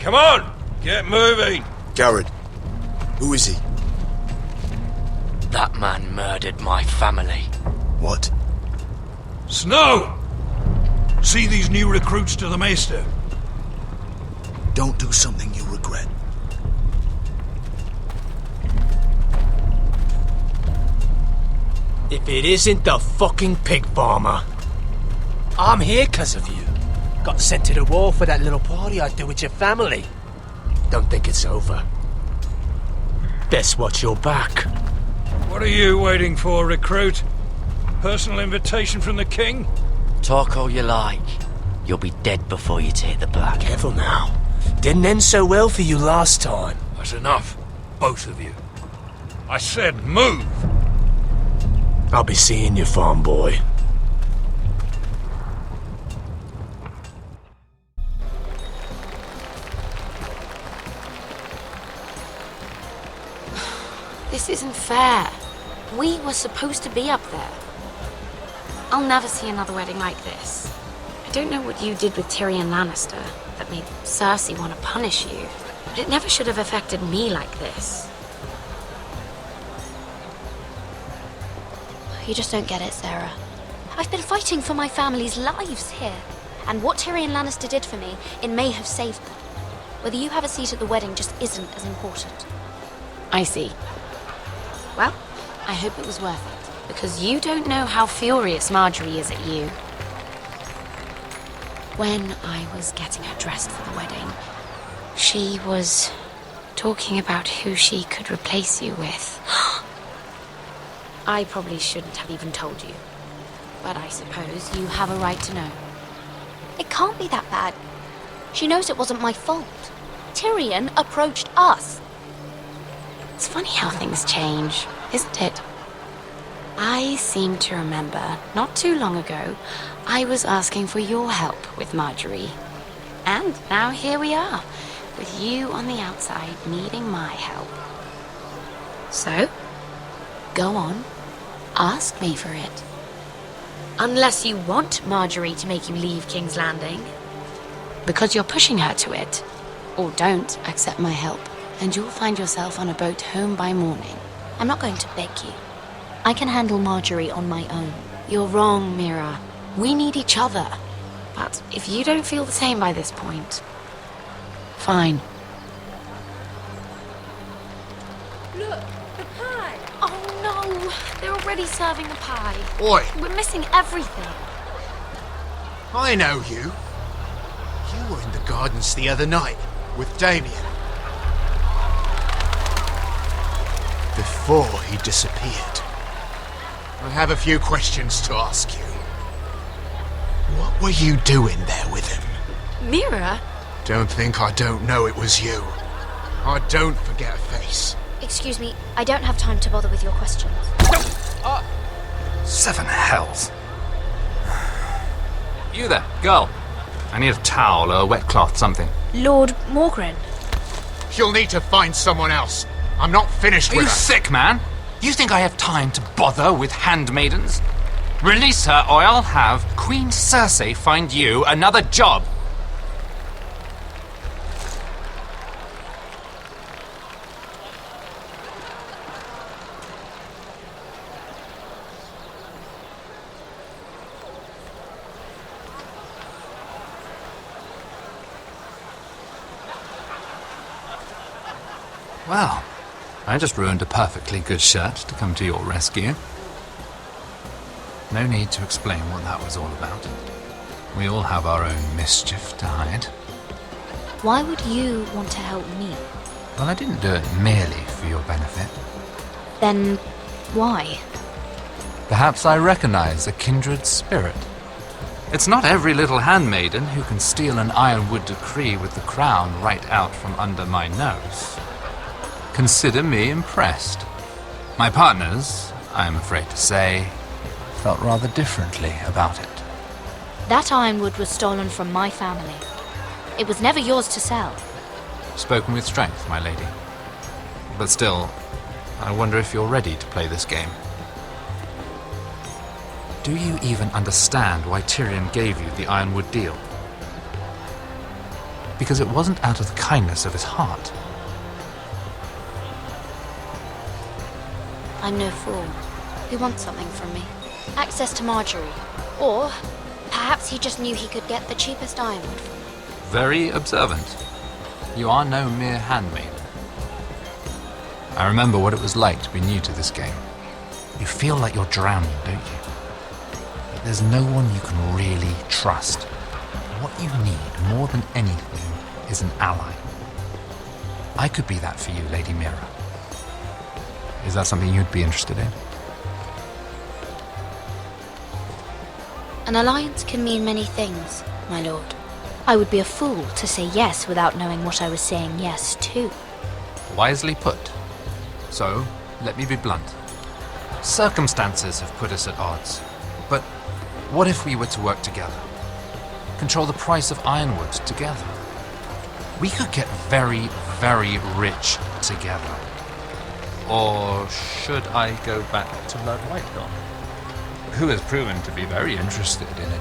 Come on, get moving. Gared. Who is he? That man murdered my family. What? Snow! See these new recruits to the Maester? Don't do something you regret. If it isn't the fucking pig farmer. I'm here 'cause of you. Got sent to the war for that little party I do with your family. Don't think it's over. Best watch your back. What are you waiting for, recruit? Personal invitation from the king? Talk all you like. You'll be dead before you take the black. Careful now. Didn't end so well for you last time. That's enough, both of you. I said move! I'll be seeing you, farm boy. This isn't fair. We were supposed to be up there. I'll never see another wedding like this. don't know what you did with Tyrion Lannister that made Cersei want to punish you, but it never should have affected me like this. You just don't get it, Sarah. I've been fighting for my family's lives here, and what Tyrion Lannister did for me, it may have saved them. Whether you have a seat at the wedding just isn't as important. I see. Well, I hope it was worth it, because you don't know how furious Marjorie is at you. When I was getting her dressed for the wedding, she was talking about who she could replace you with. I probably shouldn't have even told you, but I suppose you have a right to know. It can't be that bad. She knows it wasn't my fault. Tyrion approached us. It's funny how things change, isn't it? I seem to remember, not too long ago, I was asking for your help with Marjorie. And now here we are, with you on the outside needing my help. So, go on, ask me for it. Unless you want Marjorie to make you leave King's Landing. Because you're pushing her to it. Or don't accept my help, and you'll find yourself on a boat home by morning. I'm not going to beg you. I can handle Marjorie on my own. You're wrong, Mira. We need each other. But if you don't feel the same by this point, fine. Look, the pie! Oh no! They're already serving the pie. Oi! We're missing everything. I know you. You were in the gardens the other night with Damien. Before he disappeared. I have a few questions to ask you. What were you doing there with him? Mira? Don't think I don't know it was you. I don't forget a face. Excuse me, I don't have time to bother with your questions. Seven hells. You there, girl. I need a towel or a wet cloth, something. Lord Morgren. You'll need to find someone else. I'm not finished Are with you her. sick, man? You think I have time to bother with handmaidens? Release her, or I'll have Queen Cersei find you another job. Well, I just ruined a perfectly good shirt to come to your rescue. No need to explain what that was all about. We all have our own mischief to hide. Why would you want to help me? Well, I didn't do it merely for your benefit. Then why? Perhaps I recognize a kindred spirit. It's not every little handmaiden who can steal an ironwood decree with the crown right out from under my nose. Consider me impressed. My partners, I am afraid to say, felt rather differently about it. That ironwood was stolen from my family. It was never yours to sell. Spoken with strength, my lady. But still, I wonder if you're ready to play this game. Do you even understand why Tyrion gave you the ironwood deal? Because it wasn't out of the kindness of his heart. I'm no fool. He wants something from me. Access to Marjorie. Or perhaps he just knew he could get the cheapest ironwood from me. Very observant. You are no mere handmaid. I remember what it was like to be new to this game. You feel like you're drowning, don't you? But there's no one you can really trust. What you need, more than anything, is an ally. I could be that for you, Lady Mira. Is that something you'd be interested in? An alliance can mean many things, my lord. I would be a fool to say yes without knowing what I was saying yes to. Wisely put. So, let me be blunt. Circumstances have put us at odds. But what if we were to work together? Control the price of ironwood together? We could get very, very rich together. Or should I go back to Lord Whitehill, who has proven to be very interested in it?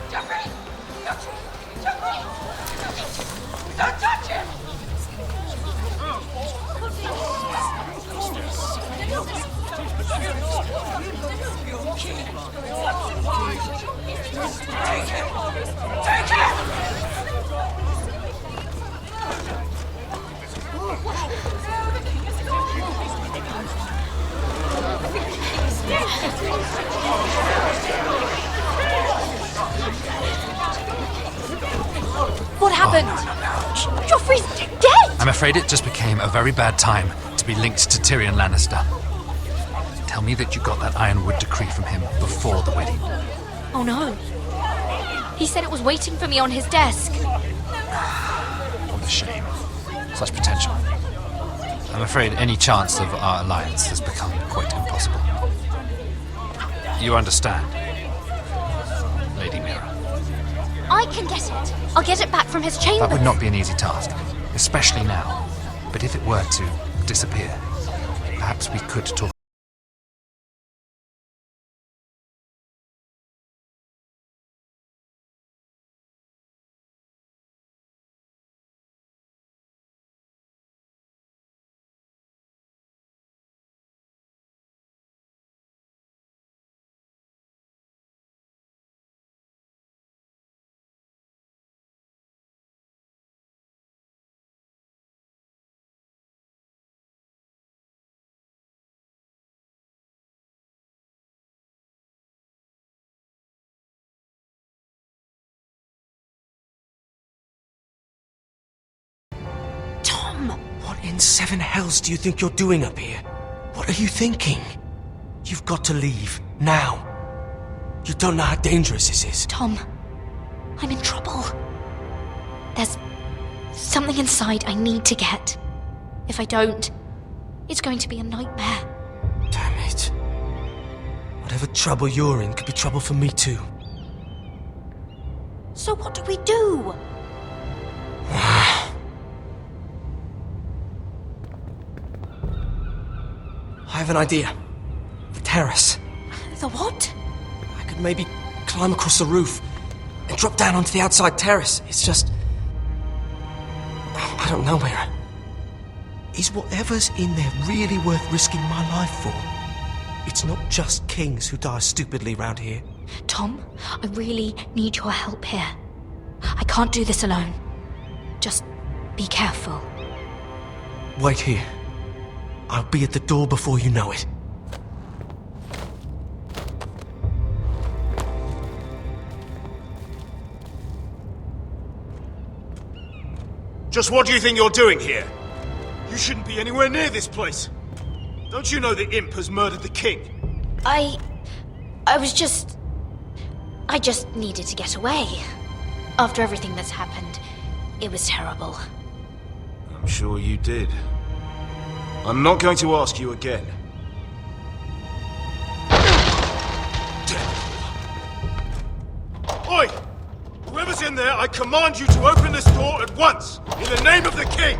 What happened? Joffrey's dead! I'm afraid it just became a very bad time to be linked to Tyrion Lannister. Tell me that you got that Ironwood decree from him before the wedding. Oh no. He said it was waiting for me on his desk. What a shame. Such potential. I'm afraid any chance of our alliance has become quite impossible. You understand, Lady Mira? I can get it. I'll get it back from his chamber. That would not be an easy task, especially now. But if it were to disappear, perhaps we could talk. What in seven hells do you think you're doing up here? What are you thinking? You've got to leave, now. You don't know how dangerous this is. Tom, I'm in trouble. There's something inside I need to get. If I don't, it's going to be a nightmare. Damn it. Whatever trouble you're in could be trouble for me too. So what do we do? I have an idea. The terrace. The what? I could maybe climb across the roof and drop down onto the outside terrace. It's just... I don't know, Mira. Is whatever's in there really worth risking my life for? It's not just kings who die stupidly round here. Tom, I really need your help here. I can't do this alone. Just be careful. Wait here. I'll be at the door before you know it. Just what do you think you're doing here? You shouldn't be anywhere near this place. Don't you know the imp has murdered the king? I just needed to get away. After everything that's happened, it was terrible. I'm sure you did. I'm not going to ask you again. Oi! Whoever's in there, I command you to open this door at once, in the name of the king!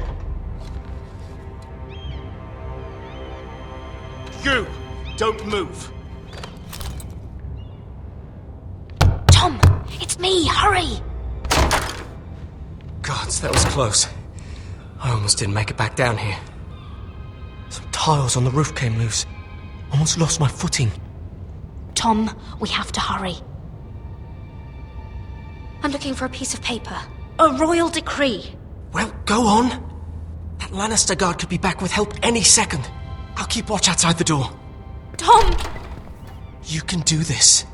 You, don't move. Tom, it's me, hurry! Gods, that was close. I almost didn't make it back down here. Some tiles on the roof came loose. Almost lost my footing. Tom, we have to hurry. I'm looking for a piece of paper. A royal decree. Well, go on. That Lannister guard could be back with help any second. I'll keep watch outside the door. Tom! You can do this.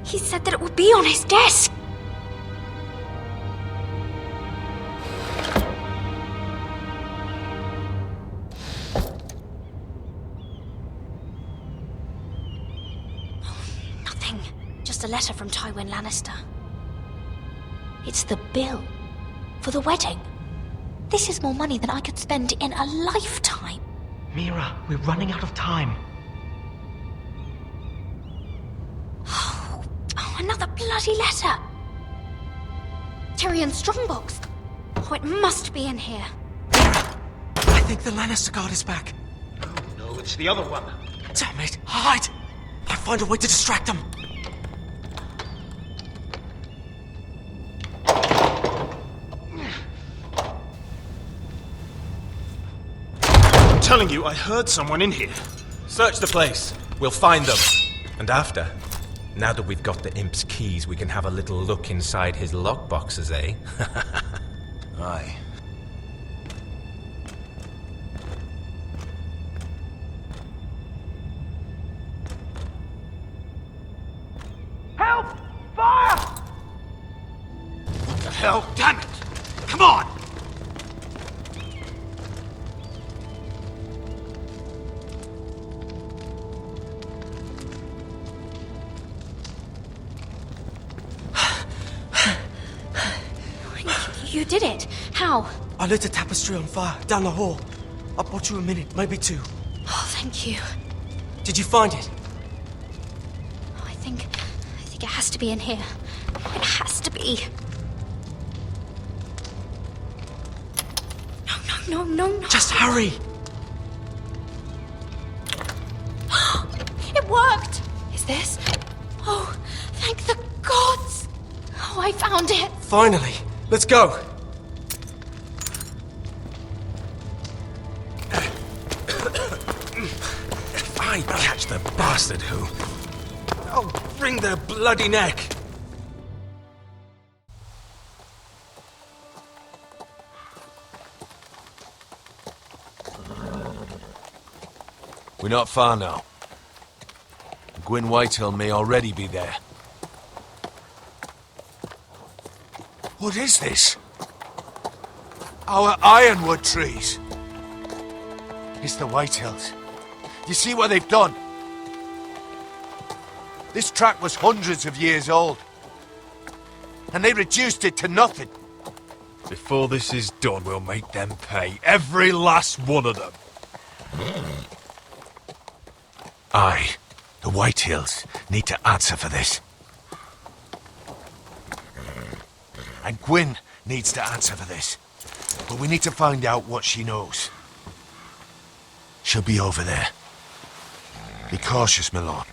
He said that it would be on his desk. Nothing. Just a letter from Tywin Lannister. It's the bill for the wedding. This is more money than I could spend in a lifetime. Mira, we're running out of time. Another bloody letter! Tyrion's strongbox. Oh, it must be in here. I think the Lannister guard is back. Oh no, it's the other one. Damn it, hide! I'll find a way to distract them. telling you, I heard someone in here. Search the place. We'll find them. And after, now that we've got the imp's keys, we can have a little look inside his lockboxes, eh? Aye. Help! Fire! What the hell? Damn it! Come on! You did it. How? I lit a tapestry on fire down the hall. I bought you a minute, maybe two. Oh, thank you. Did you find it? I think it has to be in here. It has to be. No. Just hurry. It worked. Is this? Oh, thank the gods. Oh, I found it. Finally. Let's go. If I catch the bastard who... I'll wring their bloody neck. We're not far now. Gwyn Whitehill may already be there. What is this? Our ironwood trees. It's the Whitehills. You see what they've done? This track was hundreds of years old. And they reduced it to nothing. Before this is done, we'll make them pay. Every last one of them. Aye. The Whitehills need to answer for this. And Gwyn needs to answer for this. But we need to find out what she knows. She'll be over there. Be cautious, my lord.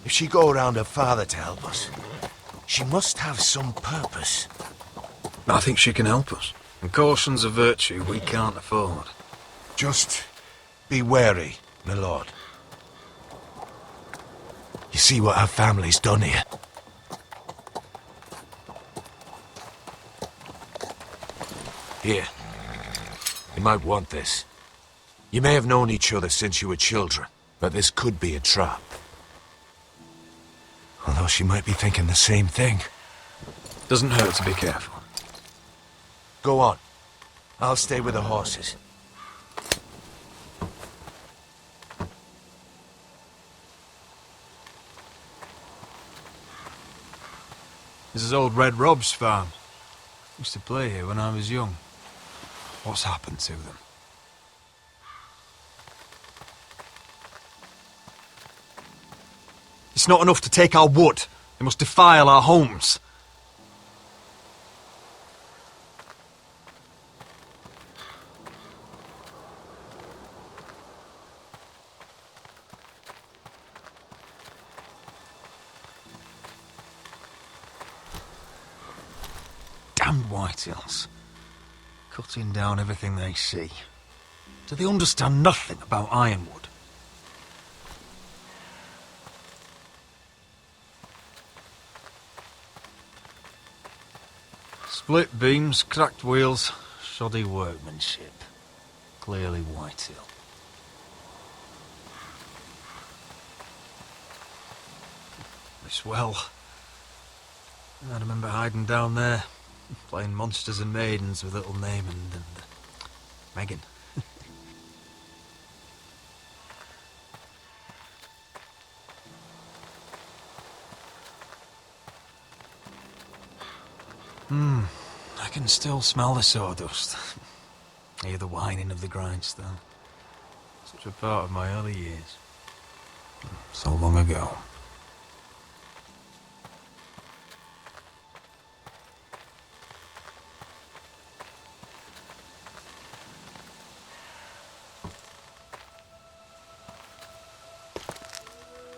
If she go around her father to help us, she must have some purpose. I think she can help us. And caution's a virtue we can't afford. Just be wary, my lord. You see what our family's done here? Here. You might want this. You may have known each other since you were children, but this could be a trap. Although she might be thinking the same thing. Doesn't hurt to be careful. Go on. I'll stay with the horses. This is old Red Rob's farm. Used to play here when I was young. What's happened to them? It's not enough to take our wood. They must defile our homes. Damned Whitehills. Cutting down everything they see. Do they understand nothing about ironwood? Split beams, cracked wheels, shoddy workmanship. Clearly Whitehill. This well. I remember hiding down there, playing monsters and maidens with little Naaman and Megan. I can still smell the sawdust. Hear the whining of the grindstone. Such a part of my early years. So long ago.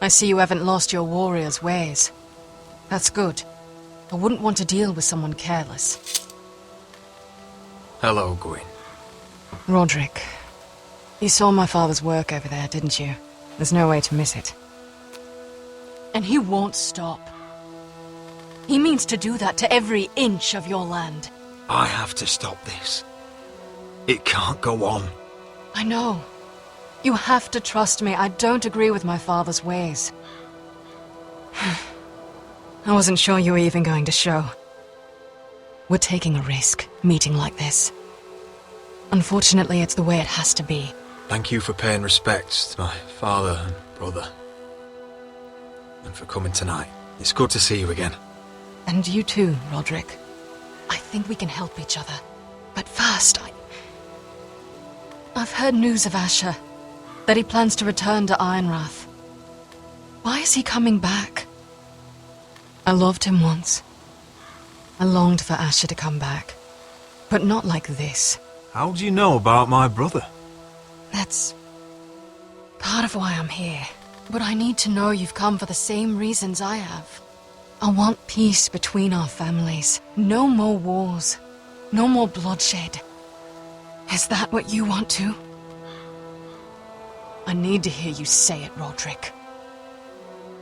I see you haven't lost your warrior's ways. That's good. I wouldn't want to deal with someone careless. Hello, Gwyn. Roderick, you saw my father's work over there, didn't you? There's no way to miss it. And he won't stop. He means to do that to every inch of your land. I have to stop this. It can't go on. I know. You have to trust me. I don't agree with my father's ways. I wasn't sure you were even going to show. We're taking a risk, meeting like this. Unfortunately, it's the way it has to be. Thank you for paying respects to my father and brother. And for coming tonight. It's good to see you again. And you too, Roderick. I think we can help each other. But first, I've heard news of Asher. That he plans to return to Ironrath. Why is he coming back? I loved him once. I longed for Asher to come back. But not like this. How do you know about my brother? That's part of why I'm here. But I need to know you've come for the same reasons I have. I want peace between our families. No more wars. No more bloodshed. Is that what you want too? I need to hear you say it, Roderick.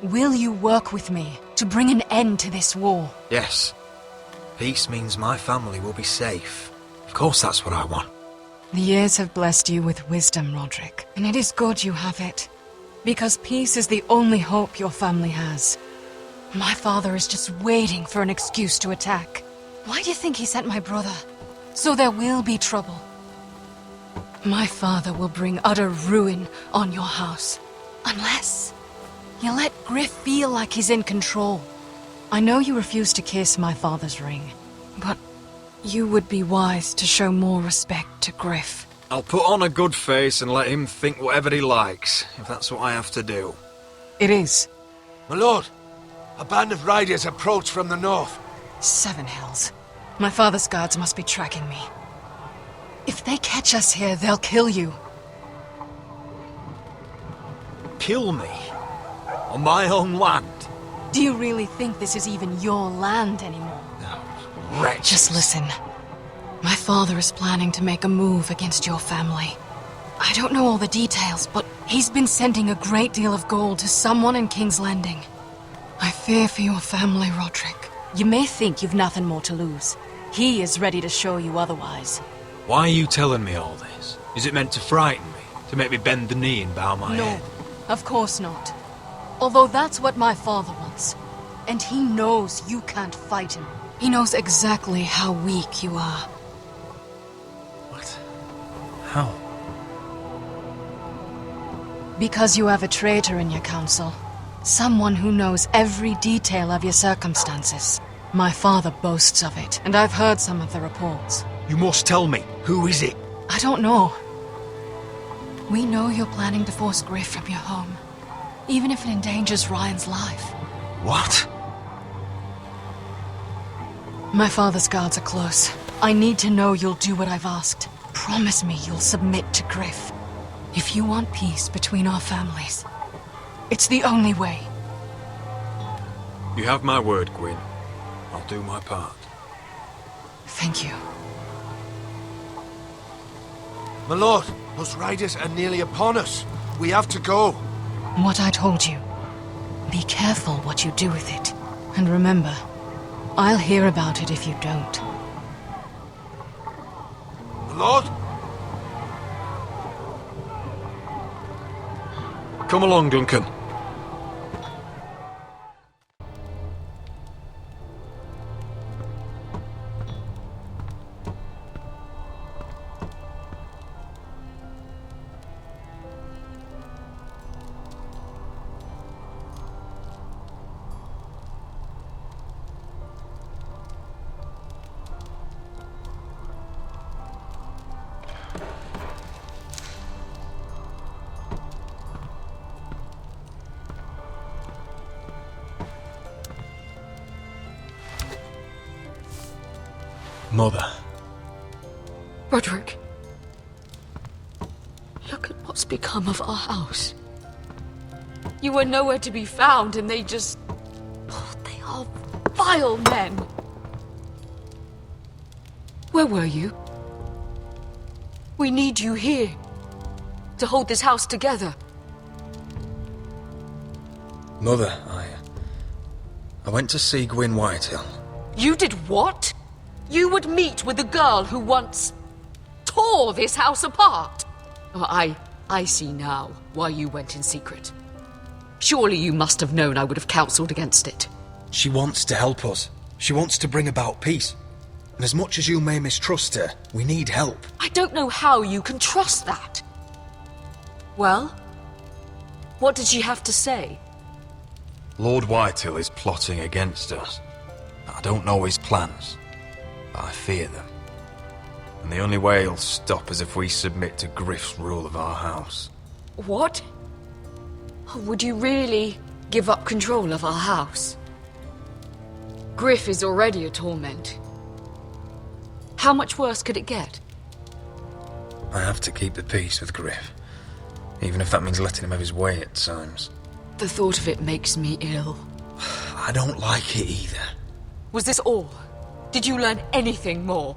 Will you work with me to bring an end to this war? Yes. Peace means my family will be safe. Of course that's what I want. The years have blessed you with wisdom, Roderick, and it is good you have it. Because peace is the only hope your family has. My father is just waiting for an excuse to attack. Why do you think he sent my brother? So there will be trouble. My father will bring utter ruin on your house. Unless you let Gryff feel like he's in control. I know you refuse to kiss my father's ring, but you would be wise to show more respect to Gryff. I'll put on a good face and let him think whatever he likes, if that's what I have to do. It is. My lord, a band of riders approach from the north. 7 hells. My father's guards must be tracking me. If they catch us here, they'll kill you. Kill me? On my own land? Do you really think this is even your land anymore? No, wretch. Just listen. My father is planning to make a move against your family. I don't know all the details, but he's been sending a great deal of gold to someone in King's Landing. I fear for your family, Roderick. You may think you've nothing more to lose. He is ready to show you otherwise. Why are you telling me all this? Is it meant to frighten me? To make me bend the knee and bow my head? No, of course not. Although that's what my father wants. And he knows you can't fight him. He knows exactly how weak you are. What? How? Because you have a traitor in your council. Someone who knows every detail of your circumstances. My father boasts of it, and I've heard some of the reports. You must tell me. Who is it? I don't know. We know you're planning to force Gryff from your home. Even if it endangers Ryan's life. What? My father's guards are close. I need to know you'll do what I've asked. Promise me you'll submit to Gryff. If you want peace between our families, it's the only way. You have my word, Gwyn. I'll do my part. Thank you. My lord, those riders are nearly upon us. We have to go. What I told you. Be careful what you do with it. And remember, I'll hear about it if you don't. My lord? Come along, Duncan. Mother. Roderick. Look at what's become of our house. You were nowhere to be found, and they just... Oh, they are vile men. Where were you? We need you here to hold this house together. Mother, I went to see Gwyn Whitehill. You did what? You would meet with the girl who once tore this house apart. Oh, I see now why you went in secret. Surely you must have known I would have counseled against it. She wants to help us. She wants to bring about peace. And as much as you may mistrust her, we need help. I don't know how you can trust that. Well, what did she have to say? Lord Whitehill is plotting against us. I don't know his plans, but I fear them. And the only way he'll stop is if we submit to Gryff's rule of our house. What? Would you really give up control of our house? Gryff is already a torment. How much worse could it get? I have to keep the peace with Gryff, even if that means letting him have his way at times. The thought of it makes me ill. I don't like it either. Was this all? Did you learn anything more?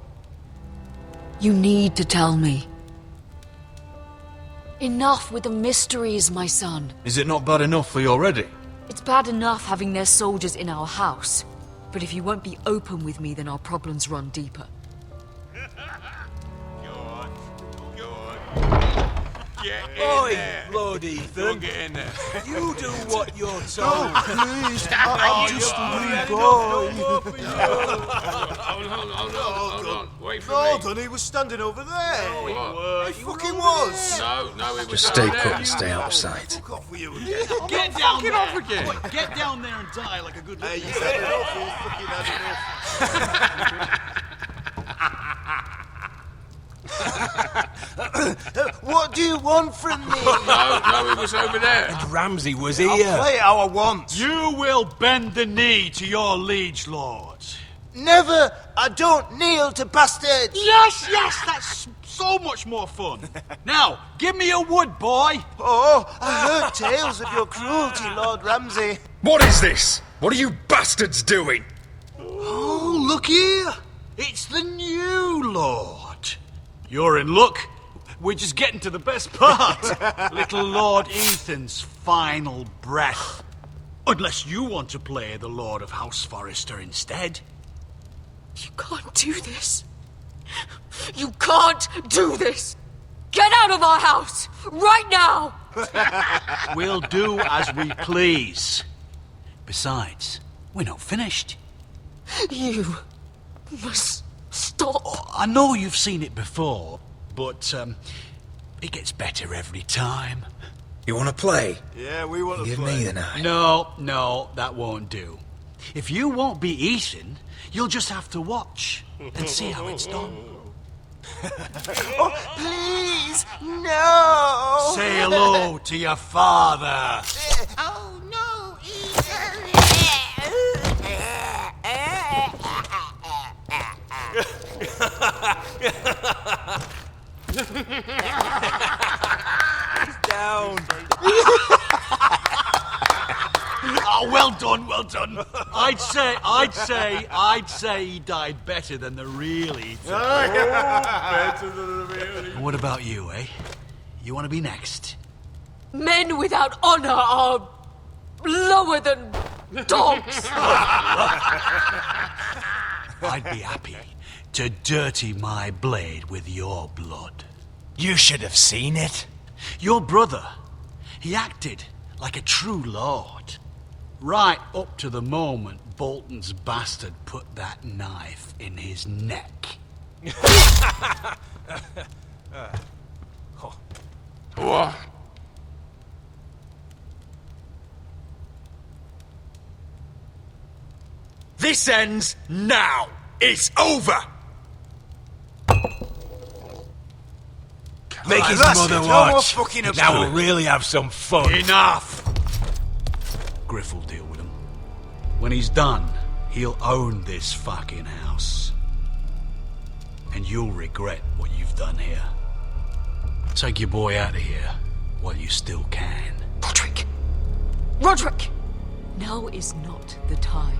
You need to tell me. Enough with the mysteries, my son. Is it not bad enough for you already? It's bad enough having their soldiers in our house. But if you won't be open with me, then our problems run deeper. Oi, Lord Ethan. Get in there. You do what you're told. Please, I'm just a wee boy. Hold on. Wait for No, me. Dunny, he was standing over there. No, he He fucking was. No, he was Just stay put and stay out of sight. Get down there. Off again. Get down there and die like a good little He's had enough. He's fucking had enough. What do you want from me? No, he was over there. And Ramsay was I'll here. play how I want. You will bend the knee to your liege lord. Never. I don't kneel to bastards. Yes, that's so much more fun. Now, give me a wood, boy. Oh, I heard tales of your cruelty, Lord Ramsay. What is this? What are you bastards doing? Oh, look here. It's the new lord. You're in luck. We're just getting to the best part. Little Lord Ethan's final breath. Unless you want to play the Lord of House Forrester instead. You can't do this. You can't do this. Get out of our house, right now. We'll do as we please. Besides, we're not finished. You must stop. Oh, I know you've seen it before, but it gets better every time. You want to play? Yeah, we want to Give play. me the knife. No, that won't do. If you won't be Ethan, you'll just have to watch and see how it's done. Oh, please, no. Say hello to your father. Oh, no, Down. Oh, well done. I'd say he died better than the real Ethan. Better than the real. What about you, eh? You want to be next? Men without honor are lower than dogs. I'd be happy to dirty my blade with your blood. You should have seen it. Your brother, he acted like a true lord. Right up to the moment Bolton's bastard put that knife in his neck. What? This ends now. It's over. Make his that's mother it. No more watch. fucking Now about we'll it. really have some fun. Enough! Gryff will deal with him. When he's done, he'll own this fucking house. And you'll regret what you've done here. Take your boy out of here while you still can. Rodri! Now is not the time.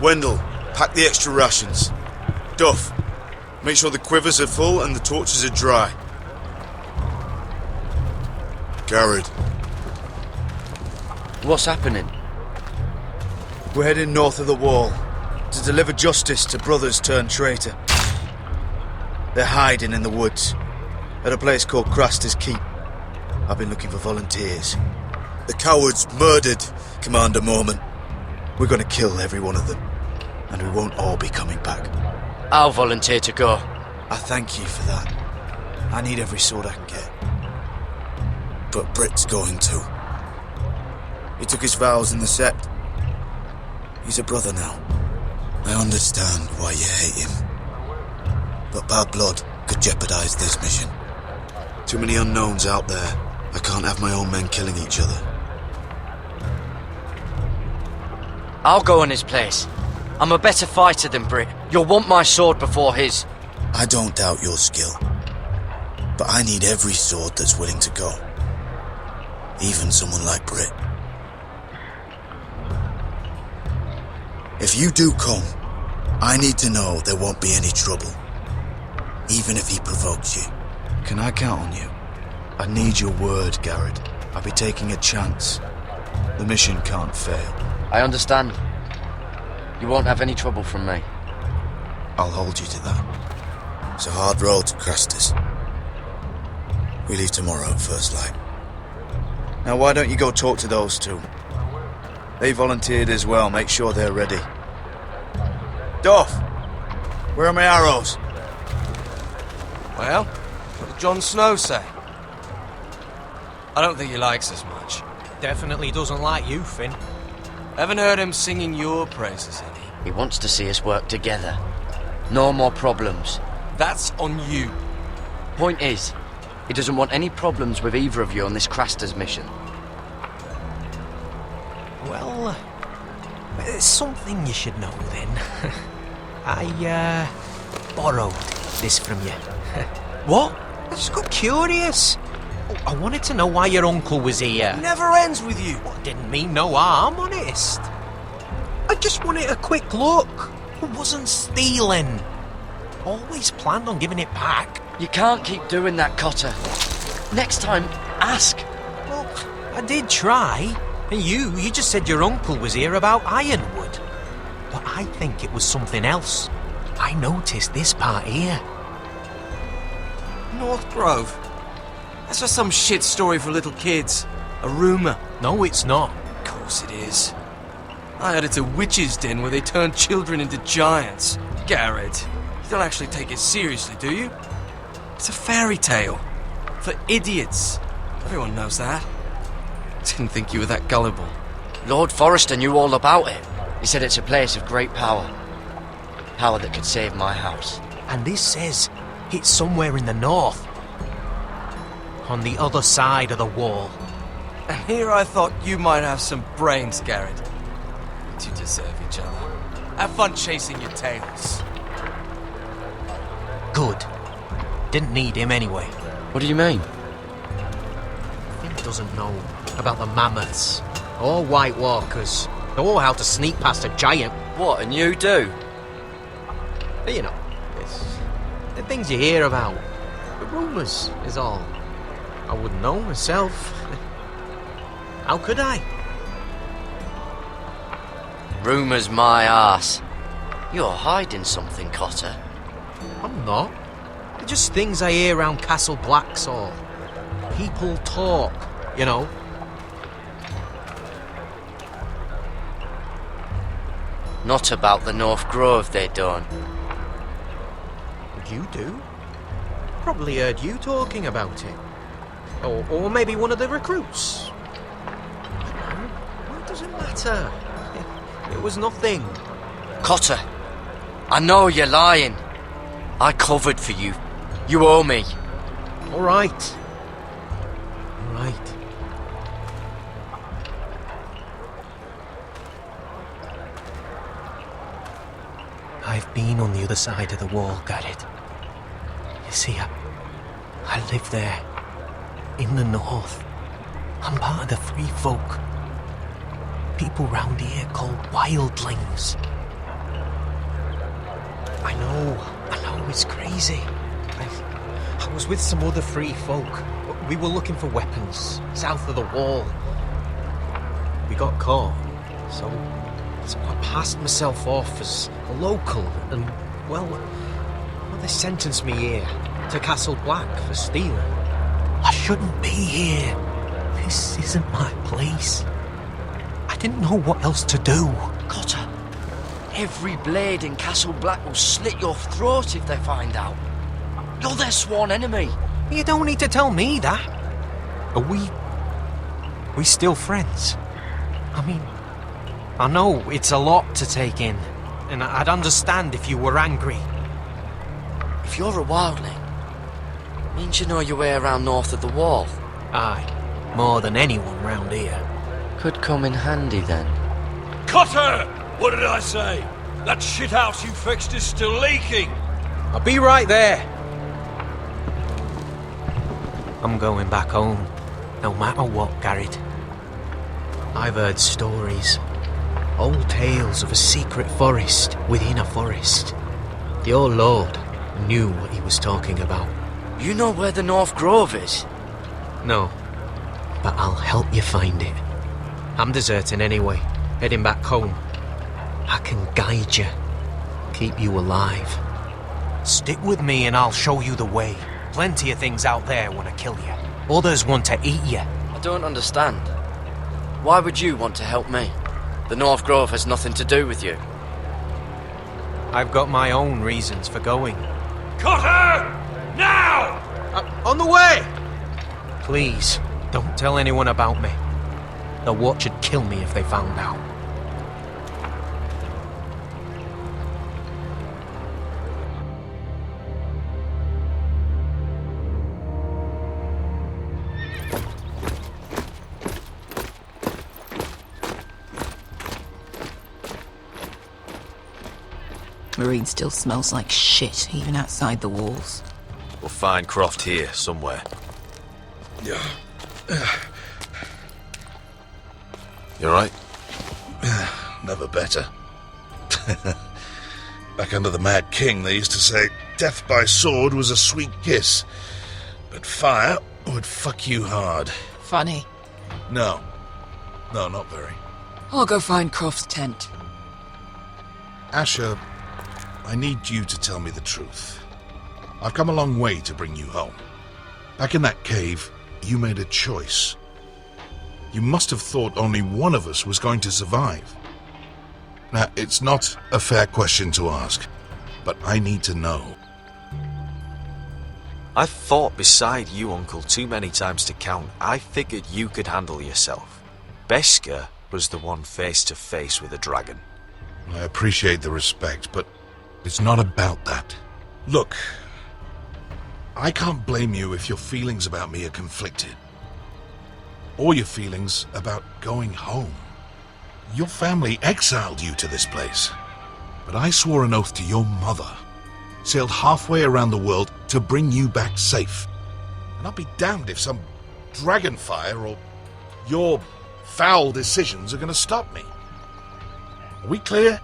Wendell, pack the extra rations. Duff, make sure the quivers are full and the torches are dry. Gared. What's happening? We're heading north of the wall to deliver justice to brothers turned traitor. They're hiding in the woods at a place called Craster's Keep. I've been looking for volunteers. The cowards murdered Commander Mormon. We're going to kill every one of them, and we won't all be coming back. I'll volunteer to go. I thank you for that. I need every sword I can get. But Britt's going too. He took his vows in the Sept. He's a brother now. I understand why you hate him. But bad blood could jeopardize this mission. Too many unknowns out there. I can't have my own men killing each other. I'll go in his place. I'm a better fighter than Britt. You'll want my sword before his. I don't doubt your skill. But I need every sword that's willing to go. Even someone like Britt. If you do come, I need to know there won't be any trouble. Even if he provokes you. Can I count on you? I need your word, Gared. I'll be taking a chance. The mission can't fail. I understand. You won't have any trouble from me. I'll hold you to that. It's a hard road to Craster's. We leave tomorrow at first light. Now why don't you go talk to those two? They volunteered as well. Make sure they're ready. Duff! Where are my arrows? Well, what did Jon Snow say? I don't think he likes us much. Definitely doesn't like you, Finn. Haven't heard him singing your praises any. He wants to see us work together. No more problems. That's on you. Point is, he doesn't want any problems with either of you on this Craster's mission. Well, there's something you should know then. I borrowed this from you. What? I just got curious. I wanted to know why your uncle was here. Never ends with you. Well, didn't mean no harm, honest. I just wanted a quick look. I wasn't stealing. Always planned on giving it back. You can't keep doing that, Cotter. Next time, ask. Well, I did try. And you just said your uncle was here about Ironwood. But I think it was something else. I noticed this part here. North Grove? That's just some shit story for little kids. A rumour. No, it's not. Of course it is. I heard it's a witch's den where they turn children into giants. Gared, you don't actually take it seriously, do you? It's a fairy tale. For idiots. Everyone knows that. Didn't think you were that gullible. Lord Forrester knew all about it. He said it's a place of great power. Power that could save my house. And this says it's somewhere in the north. On the other side of the wall. And here I thought you might have some brains, Gared. But you deserve each other. Have fun chasing your tails. Good. Didn't need him anyway. What do you mean? Finn doesn't know about the mammoths, or White Walkers, or how to sneak past a giant. What, and you do? You know, it's the things you hear about. The rumours is all. I wouldn't know myself. How could I? Rumours my arse. You're hiding something, Cotter. I'm not. They're just things I hear around Castle Blacksall. People talk, you know. Not about the North Grove, they don't. You do? Probably heard you talking about it. Or maybe one of the recruits. Well, it doesn't matter. It was nothing. Cotter, I know you're lying. I covered for you. You owe me. All right. All right. I've been on the other side of the wall, Gared. You see, I live there. In the north. I'm part of the free folk. People round here called wildlings. I know, it's crazy. I was with some other free folk. We were looking for weapons south of the wall. We got caught, so I passed myself off as a local, and, well, they sentenced me here to Castle Black for stealing. I shouldn't be here. This isn't my place. I didn't know what else to do. Cotter, every blade in Castle Black will slit your throat if they find out. You're their sworn enemy. You don't need to tell me that. Are we still friends? I mean, I know it's a lot to take in, and I'd understand if you were angry. If you're a wildling, means you know your way around north of the wall. Aye, more than anyone round here. Could come in handy then. Cotter! What did I say? That shithouse you fixed is still leaking! I'll be right there. I'm going back home, no matter what, Gared. I've heard stories, old tales of a secret forest within a forest. Your lord knew what he was talking about. You know where the North Grove is? No, but I'll help you find it. I'm deserting anyway, heading back home. I can guide you, keep you alive. Stick with me and I'll show you the way. Plenty of things out there want to kill you. Others want to eat you. I don't understand. Why would you want to help me? The North Grove has nothing to do with you. I've got my own reasons for going. Cotter! Now! On the way! Please, don't tell anyone about me. The Watch would kill me if they found out. Mereen still smells like shit, even outside the walls. We'll find Croft here, somewhere. Yeah. You alright? Never better. Back under the Mad King, they used to say death by sword was a sweet kiss, but fire would fuck you hard. Funny. No, not very. I'll go find Croft's tent. Asher, I need you to tell me the truth. I've come a long way to bring you home. Back in that cave, you made a choice. You must have thought only one of us was going to survive. Now, it's not a fair question to ask, but I need to know. I've fought beside you, Uncle, too many times to count. I figured you could handle yourself. Beskar was the one face to face with a dragon. I appreciate the respect, but it's not about that. Look, I can't blame you if your feelings about me are conflicted. Or your feelings about going home. Your family exiled you to this place. But I swore an oath to your mother, sailed halfway around the world to bring you back safe. And I'll be damned if some dragonfire or your foul decisions are going to stop me. Are we clear?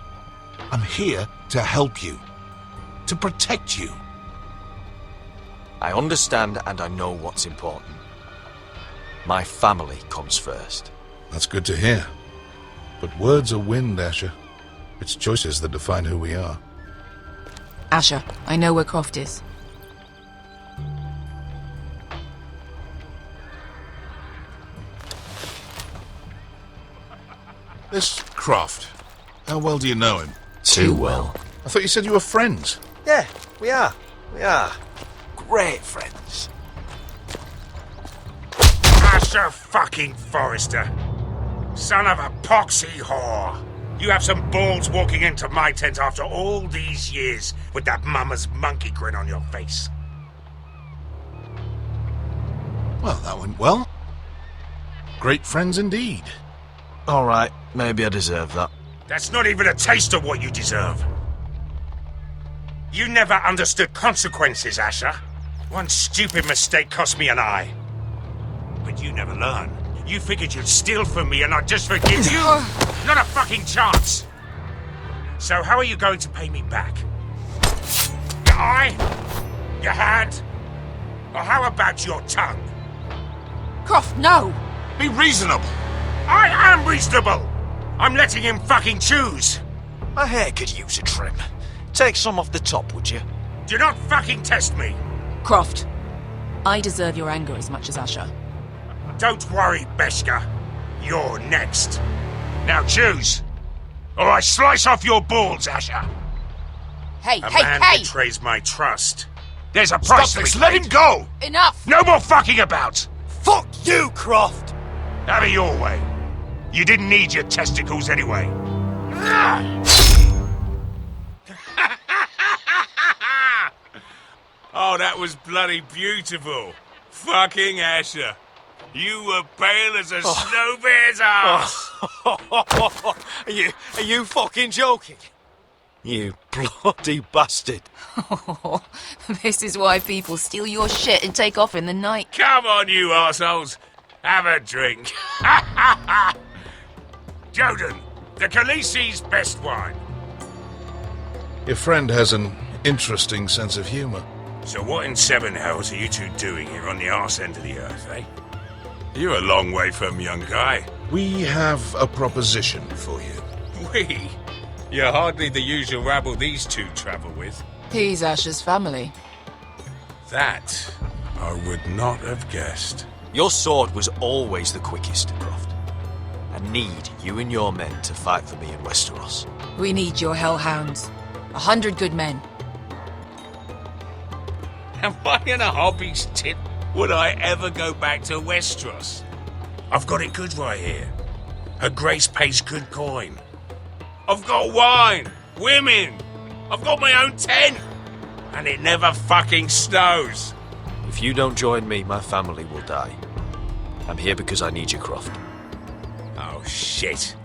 I'm here to help you. To protect you. I understand and I know what's important. My family comes first. That's good to hear. But words are wind, Asher. It's choices that define who we are. Asher, I know where Croft is. This Croft, how well do you know him? Too well. I thought you said you were friends. Yeah, we are. We are. Great friends. Asher fucking Forrester. Son of a poxy whore. You have some balls walking into my tent after all these years with that mama's monkey grin on your face. Well, that went well. Great friends indeed. Alright, maybe I deserve that. That's not even a taste of what you deserve. You never understood consequences, Asher. One stupid mistake cost me an eye. But you never learn. You figured you'd steal from me and I'd just forgive you? Not a fucking chance! So how are you going to pay me back? eye? Your hand? Or how about your tongue? Croft, no! Be reasonable. I am reasonable. I'm letting him fucking choose. My hair could use a trim. Take some off the top, would you? Do not fucking test me. Croft, I deserve your anger as much as Asher. Don't worry, Beskha. You're next. Now choose, or I slice off your balls, Asher. Hey, A hey, man hey! betrays my trust. There's a price to be Let him paid. go! Enough! No more fucking about! Fuck you, Croft! Have it your way. You didn't need your testicles anyway. Oh, that was bloody beautiful. Fucking Asher. You were pale as a snow bear's ass. Are you fucking joking? You bloody bastard. This is why people steal your shit and take off in the night. Come on, you arseholes. Have a drink. Joden, the Khaleesi's best wine. Your friend has an interesting sense of humour. So what in seven hells are you two doing here on the arse end of the earth, eh? You're a long way from, young guy. We have a proposition for you. We? You're hardly the usual rabble these two travel with. He's Asher's family. That I would not have guessed. Your sword was always the quickest, Croft. I need you and your men to fight for me in Westeros. We need your hellhounds. 100 good men. Am I in a hobby's tip? Would I ever go back to Westeros? I've got it good right here. Her Grace pays good coin. I've got wine, women. I've got my own tent. And it never fucking snows. If you don't join me, my family will die. I'm here because I need you, Croft. Oh, shit.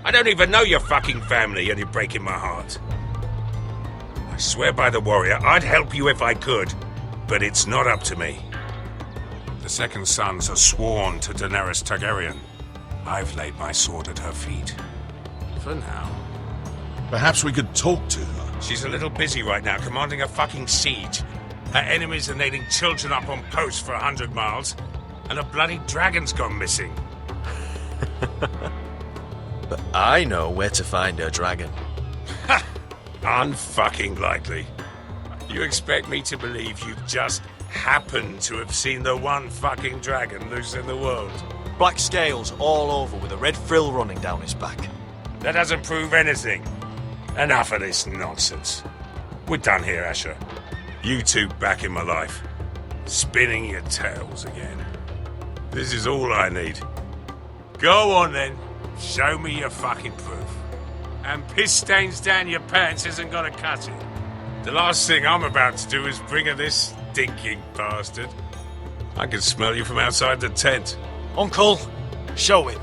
I don't even know your fucking family and you're breaking my heart. I swear by the warrior, I'd help you if I could, but it's not up to me. The second sons are sworn to Daenerys Targaryen. I've laid my sword at her feet. For now. Perhaps we could talk to her. She's a little busy right now, commanding a fucking siege. Her enemies are nailing children up on posts for 100 miles, and a bloody dragon's gone missing. But I know where to find her dragon. Ha! Unfucking likely. You expect me to believe you've just happened to have seen the one fucking dragon loose in the world? Black scales all over with a red frill running down his back. That doesn't prove anything. Enough of this nonsense. We're done here, Asher. You two back in my life. Spinning your tales again. This is all I need. Go on then. Show me your fucking proof. And piss stains down your pants isn't gonna cut it. The last thing I'm about to do is bring her this stinking bastard. I can smell you from outside the tent. Uncle, show him.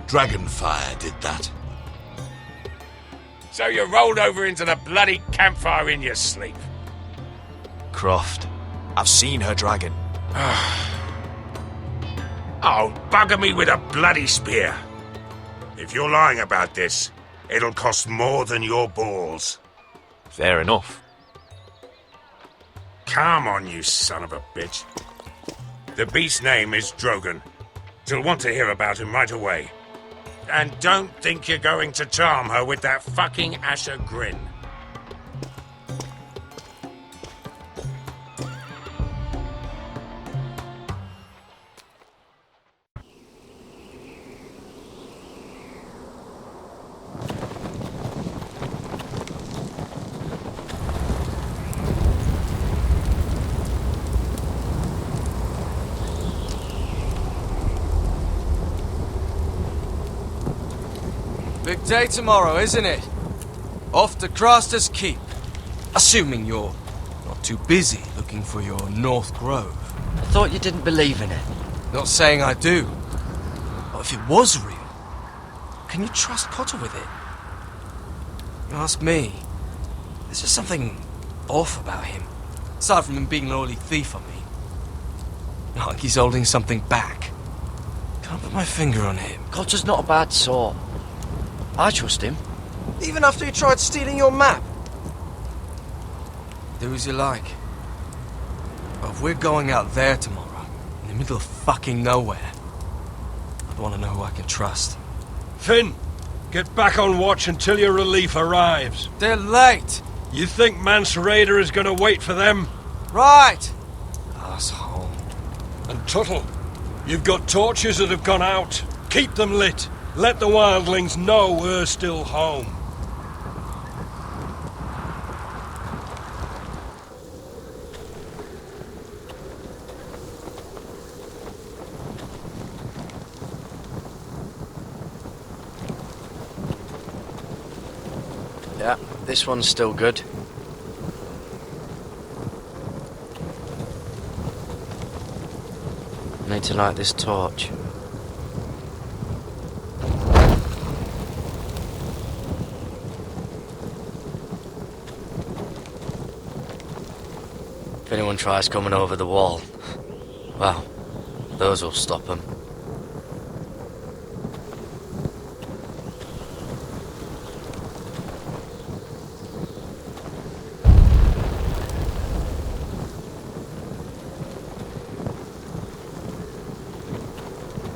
Dragonfire did that. So you rolled over into the bloody campfire in your sleep. Croft, I've seen her dragon. Oh, bugger me with a bloody spear. If you're lying about this, it'll cost more than your balls. Fair enough. Come on, you son of a bitch. The beast's name is Drogon. She'll want to hear about him right away. And don't think you're going to charm her with that fucking Asher grin. Big day tomorrow, isn't it? Off to Craster's Keep. Assuming you're not too busy looking for your North Grove. I thought you didn't believe in it. Not saying I do. But if it was real, can you trust Cotter with it? You ask me, there's just something off about him. Aside from him being an early thief, I mean. Not like he's holding something back. Can't put my finger on him. Cotter's not a bad sort. I trust him. Even after he tried stealing your map? Do as you like. But if we're going out there tomorrow, in the middle of fucking nowhere, I'd want to know who I can trust. Finn, get back on watch until your relief arrives. They're late! You think Mance Rayder is going to wait for them? Right! Asshole. And Tuttle, you've got torches that have gone out. Keep them lit. Let the wildlings know we're still home. Yeah, this one's still good. I need to light this torch. If anyone tries coming over the wall, well, those will stop them.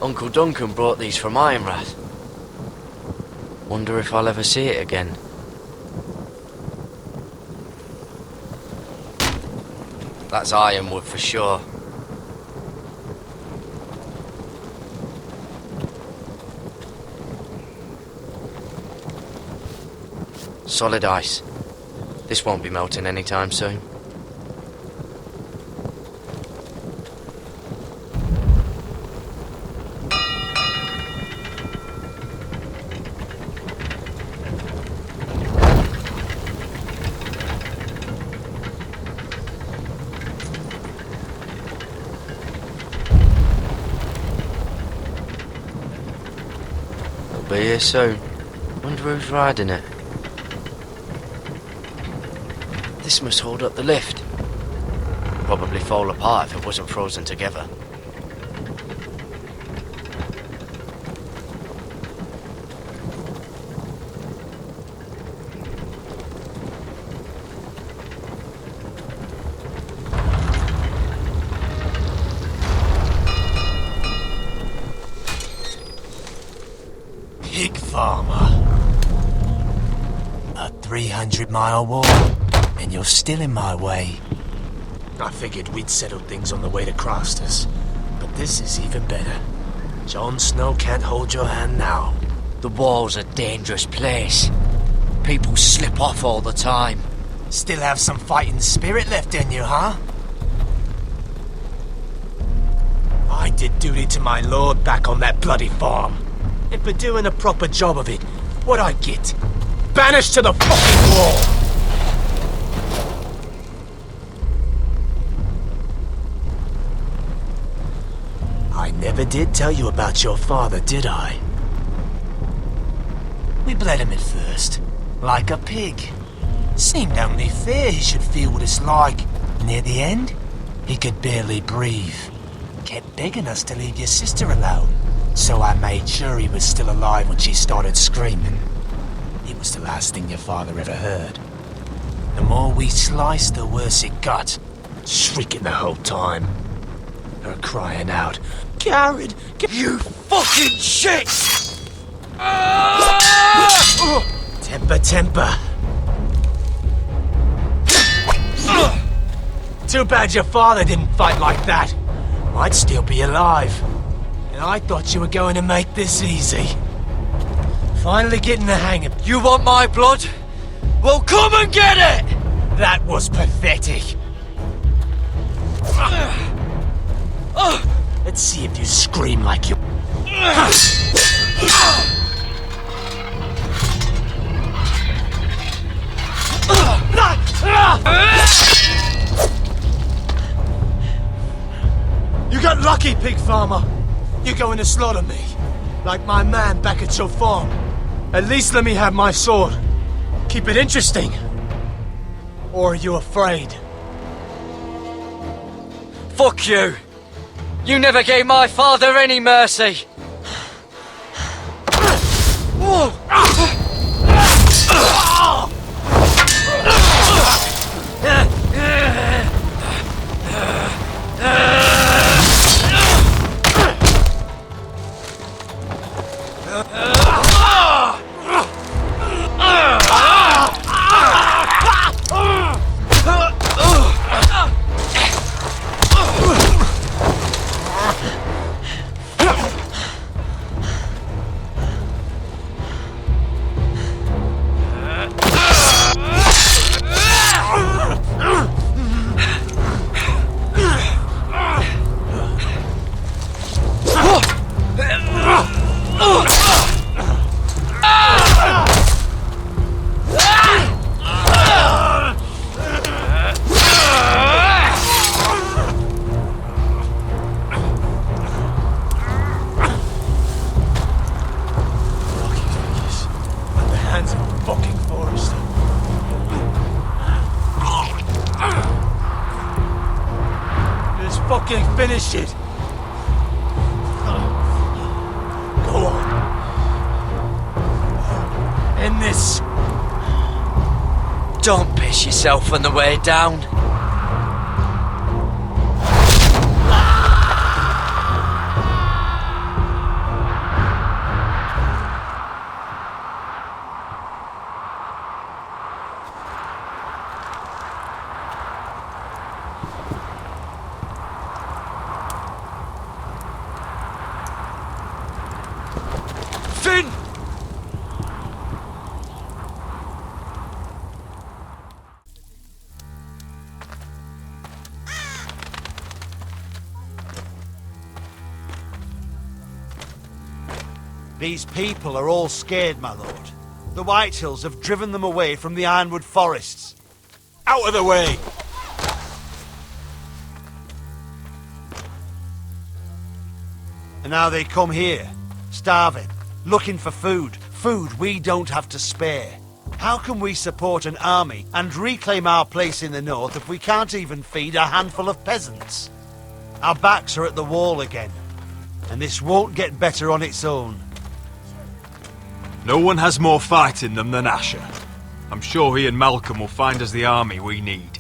Uncle Duncan brought these from Ironrath. Wonder if I'll ever see it again. That's ironwood for sure. Solid ice. This won't be melting anytime soon. Be here soon. Wonder who's riding it. This must hold up the lift. Probably fall apart if it wasn't frozen together. Pig farmer. A 300-mile war, and you're still in my way. I figured we'd settle things on the way to Craster's, but this is even better. Jon Snow can't hold your hand now. The wall's a dangerous place. People slip off all the time. Still have some fighting spirit left in you, huh? I did duty to my lord back on that bloody farm. And for doing a proper job of it, what'd I get? Banished to the fucking wall! I never did tell you about your father, did I? We bled him at first, like a pig. Seemed only fair he should feel what it's like. Near the end, he could barely breathe. Kept begging us to leave your sister alone. So I made sure he was still alive when she started screaming. It was the last thing your father ever heard. The more we sliced, the worse it got. Shrieking the whole time. Her crying out, Gared, you fucking shit! Temper, temper. Too bad your father didn't fight like that. Might still be alive. And I thought you were going to make this easy. Finally getting the hang of it. You want my blood? Well, come and get it! That was pathetic. Let's see if you scream like you... You got lucky, pig farmer. You're going to slaughter me, like my man back at your farm. At least let me have my sword. Keep it interesting. Or are you afraid? Fuck you! You never gave my father any mercy! fucking finish it! Go on. End this. Don't piss yourself on the way down. Finn! These people are all scared, my lord. The Whitehills have driven them away from the Ironwood forests. Out of the way! And now they come here, starving, looking for food. Food we don't have to spare. How can we support an army and reclaim our place in the north if we can't even feed a handful of peasants? Our backs are at the wall again, and this won't get better on its own. No one has more fight in them than Asher. I'm sure he and Malcolm will find us the army we need.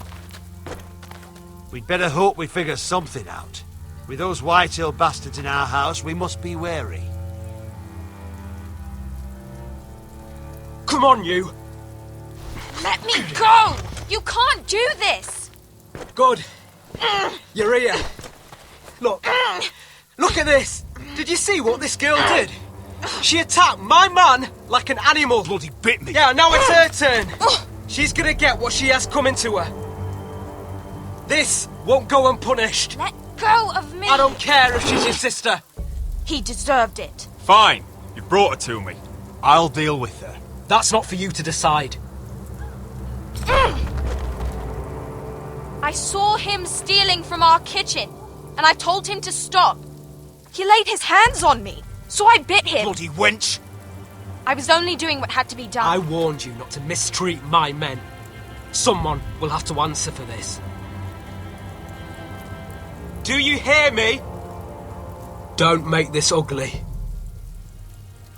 We'd better hope we figure something out. With those Whitehill bastards in our house, we must be wary. Come on, you! Let me go! You can't do this! Good. You're here. Look. Look at this! Did you see what this girl did? She attacked my man like an animal. Bloody bit me. Yeah, now it's her turn. She's gonna get what she has coming to her. This won't go unpunished. Let go of me! I don't care if she's your sister. He deserved it. Fine. You brought her to me. I'll deal with her. That's not for you to decide. I saw him stealing from our kitchen, and I told him to stop. He laid his hands on me, so I bit him. Bloody wench! I was only doing what had to be done. I warned you not to mistreat my men. Someone will have to answer for this. Do you hear me? Don't make this ugly.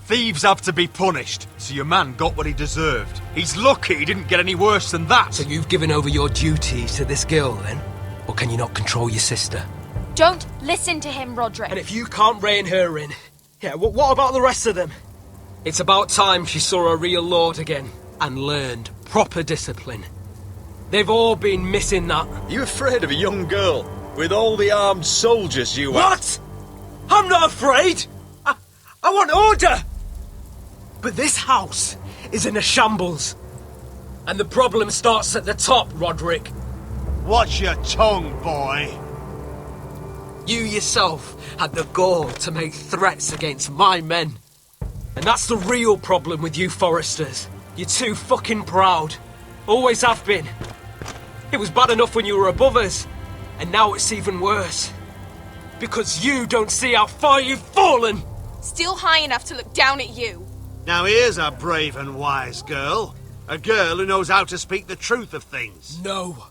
Thieves have to be punished, so your man got what he deserved. He's lucky he didn't get any worse than that. So you've given over your duties to this girl, then? Or can you not control your sister? Don't listen to him, Rodri. And if you can't rein her in, yeah, what about the rest of them? It's about time she saw a real lord again and learned proper discipline. They've all been missing that. You afraid of a young girl with all the armed soldiers you have? What? I'm not afraid! I want order! But this house is in a shambles. And the problem starts at the top, Roderick. Watch your tongue, boy. You yourself had the gall to make threats against my men. And that's the real problem with you Forresters. You're too fucking proud. Always have been. It was bad enough when you were above us. And now it's even worse. Because you don't see how far you've fallen! Still high enough to look down at you. Now here's a brave and wise girl. A girl who knows how to speak the truth of things. No.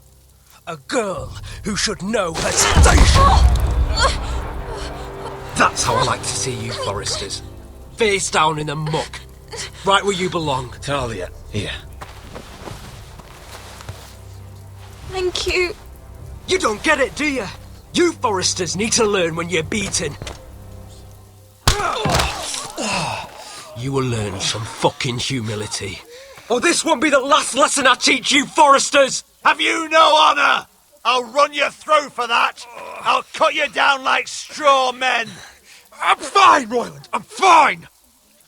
A girl who should know her station. That's how I like to see you, Forresters. Face down in the muck. Right where you belong. Talia, here. Thank you. You don't get it, do you? You Forresters need to learn when you're beaten. You will learn some fucking humility. Or this won't be the last lesson I teach you, Forresters! Have you no honour? I'll run your throat for that. I'll cut you down like straw men. I'm fine, Royland. I'm fine.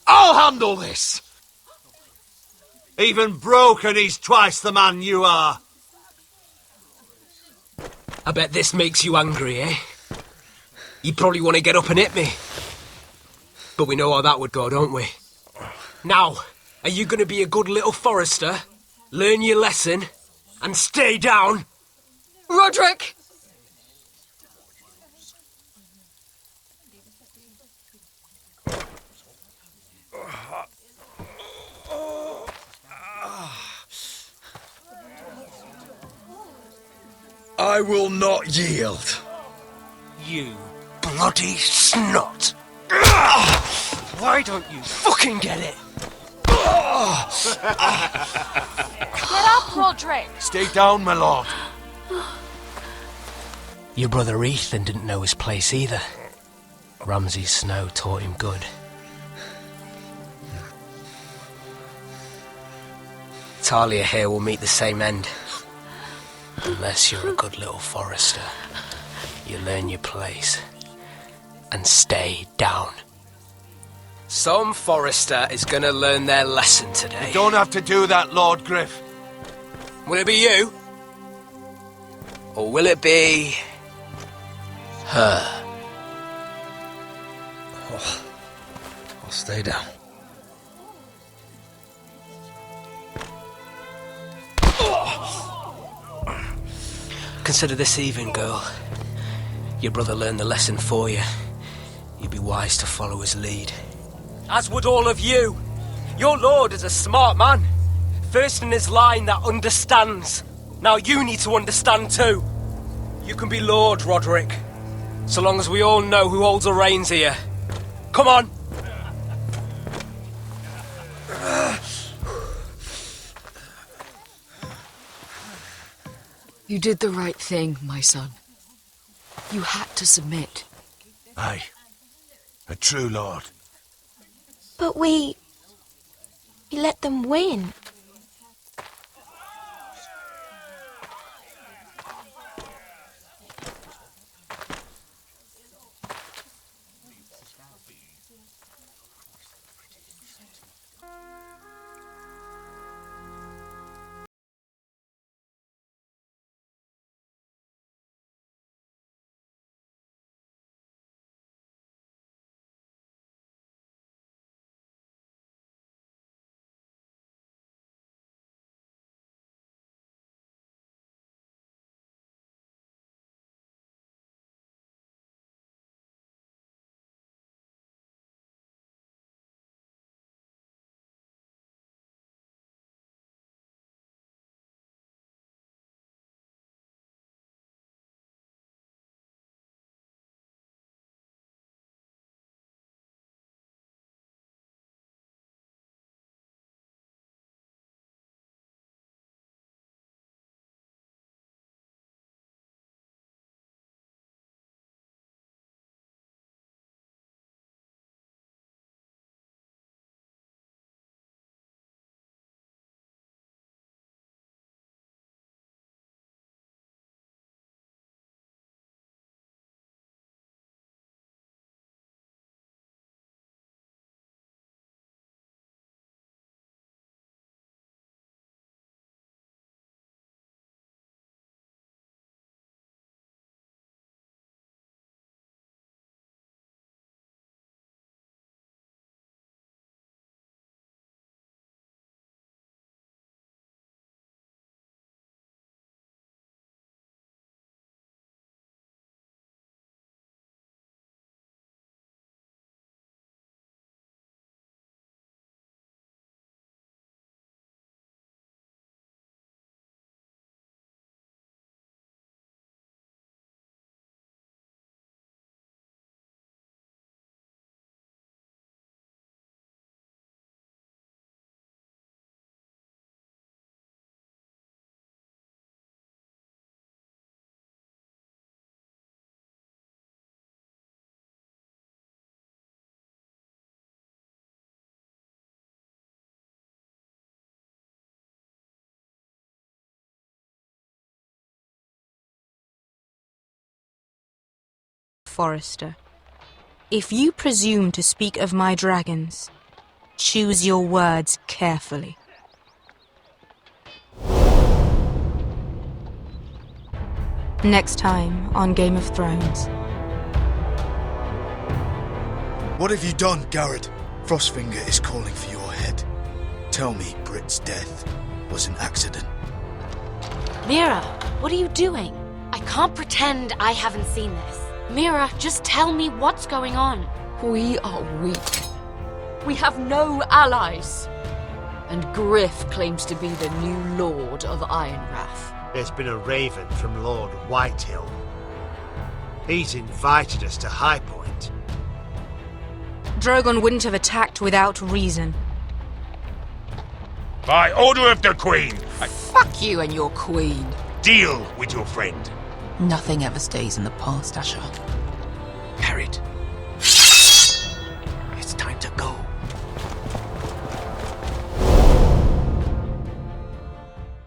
I'll handle this. Even broken, he's twice the man you are. I bet this makes you angry, eh? You probably want to get up and hit me. But we know how that would go, don't we? Now, are you going to be a good little Forrester, learn your lesson, and stay down? Roderick! I will not yield. You bloody snot! Why don't you fucking get it? Get up, Rodri! Stay down, my lord. Your brother Ethan didn't know his place either. Ramsay's snow taught him good. Talia here will meet the same end. Unless you're a good little Forrester. You learn your place. And stay down. Some Forrester is gonna learn their lesson today. You don't have to do that, Lord Gryff. Will it be you? Or will it be... her? Oh, I'll stay down. Consider this even, girl. Your brother learned the lesson for you. You'd be wise to follow his lead. As would all of you. Your lord is a smart man. First in his line that understands. Now you need to understand too. You can be Lord, Roderick. So long as we all know who holds the reins here. Come on! You did the right thing, my son. You had to submit. Aye. A true lord. But we let them win. Forrester, if you presume to speak of my dragons, choose your words carefully. Next time on Game of Thrones. What have you done, Gared? Frostfinger is calling for your head. Tell me Britt's death was an accident. Mira, what are you doing? I can't pretend I haven't seen this. Mira, just tell me what's going on. We are weak. We have no allies. And Gryff claims to be the new Lord of Ironrath. There's been a raven from Lord Whitehill. He's invited us to High Point. Drogon wouldn't have attacked without reason. By order of the Queen, Fuck you and your queen. deal with your friend. Nothing ever stays in the past, Asher. Gared,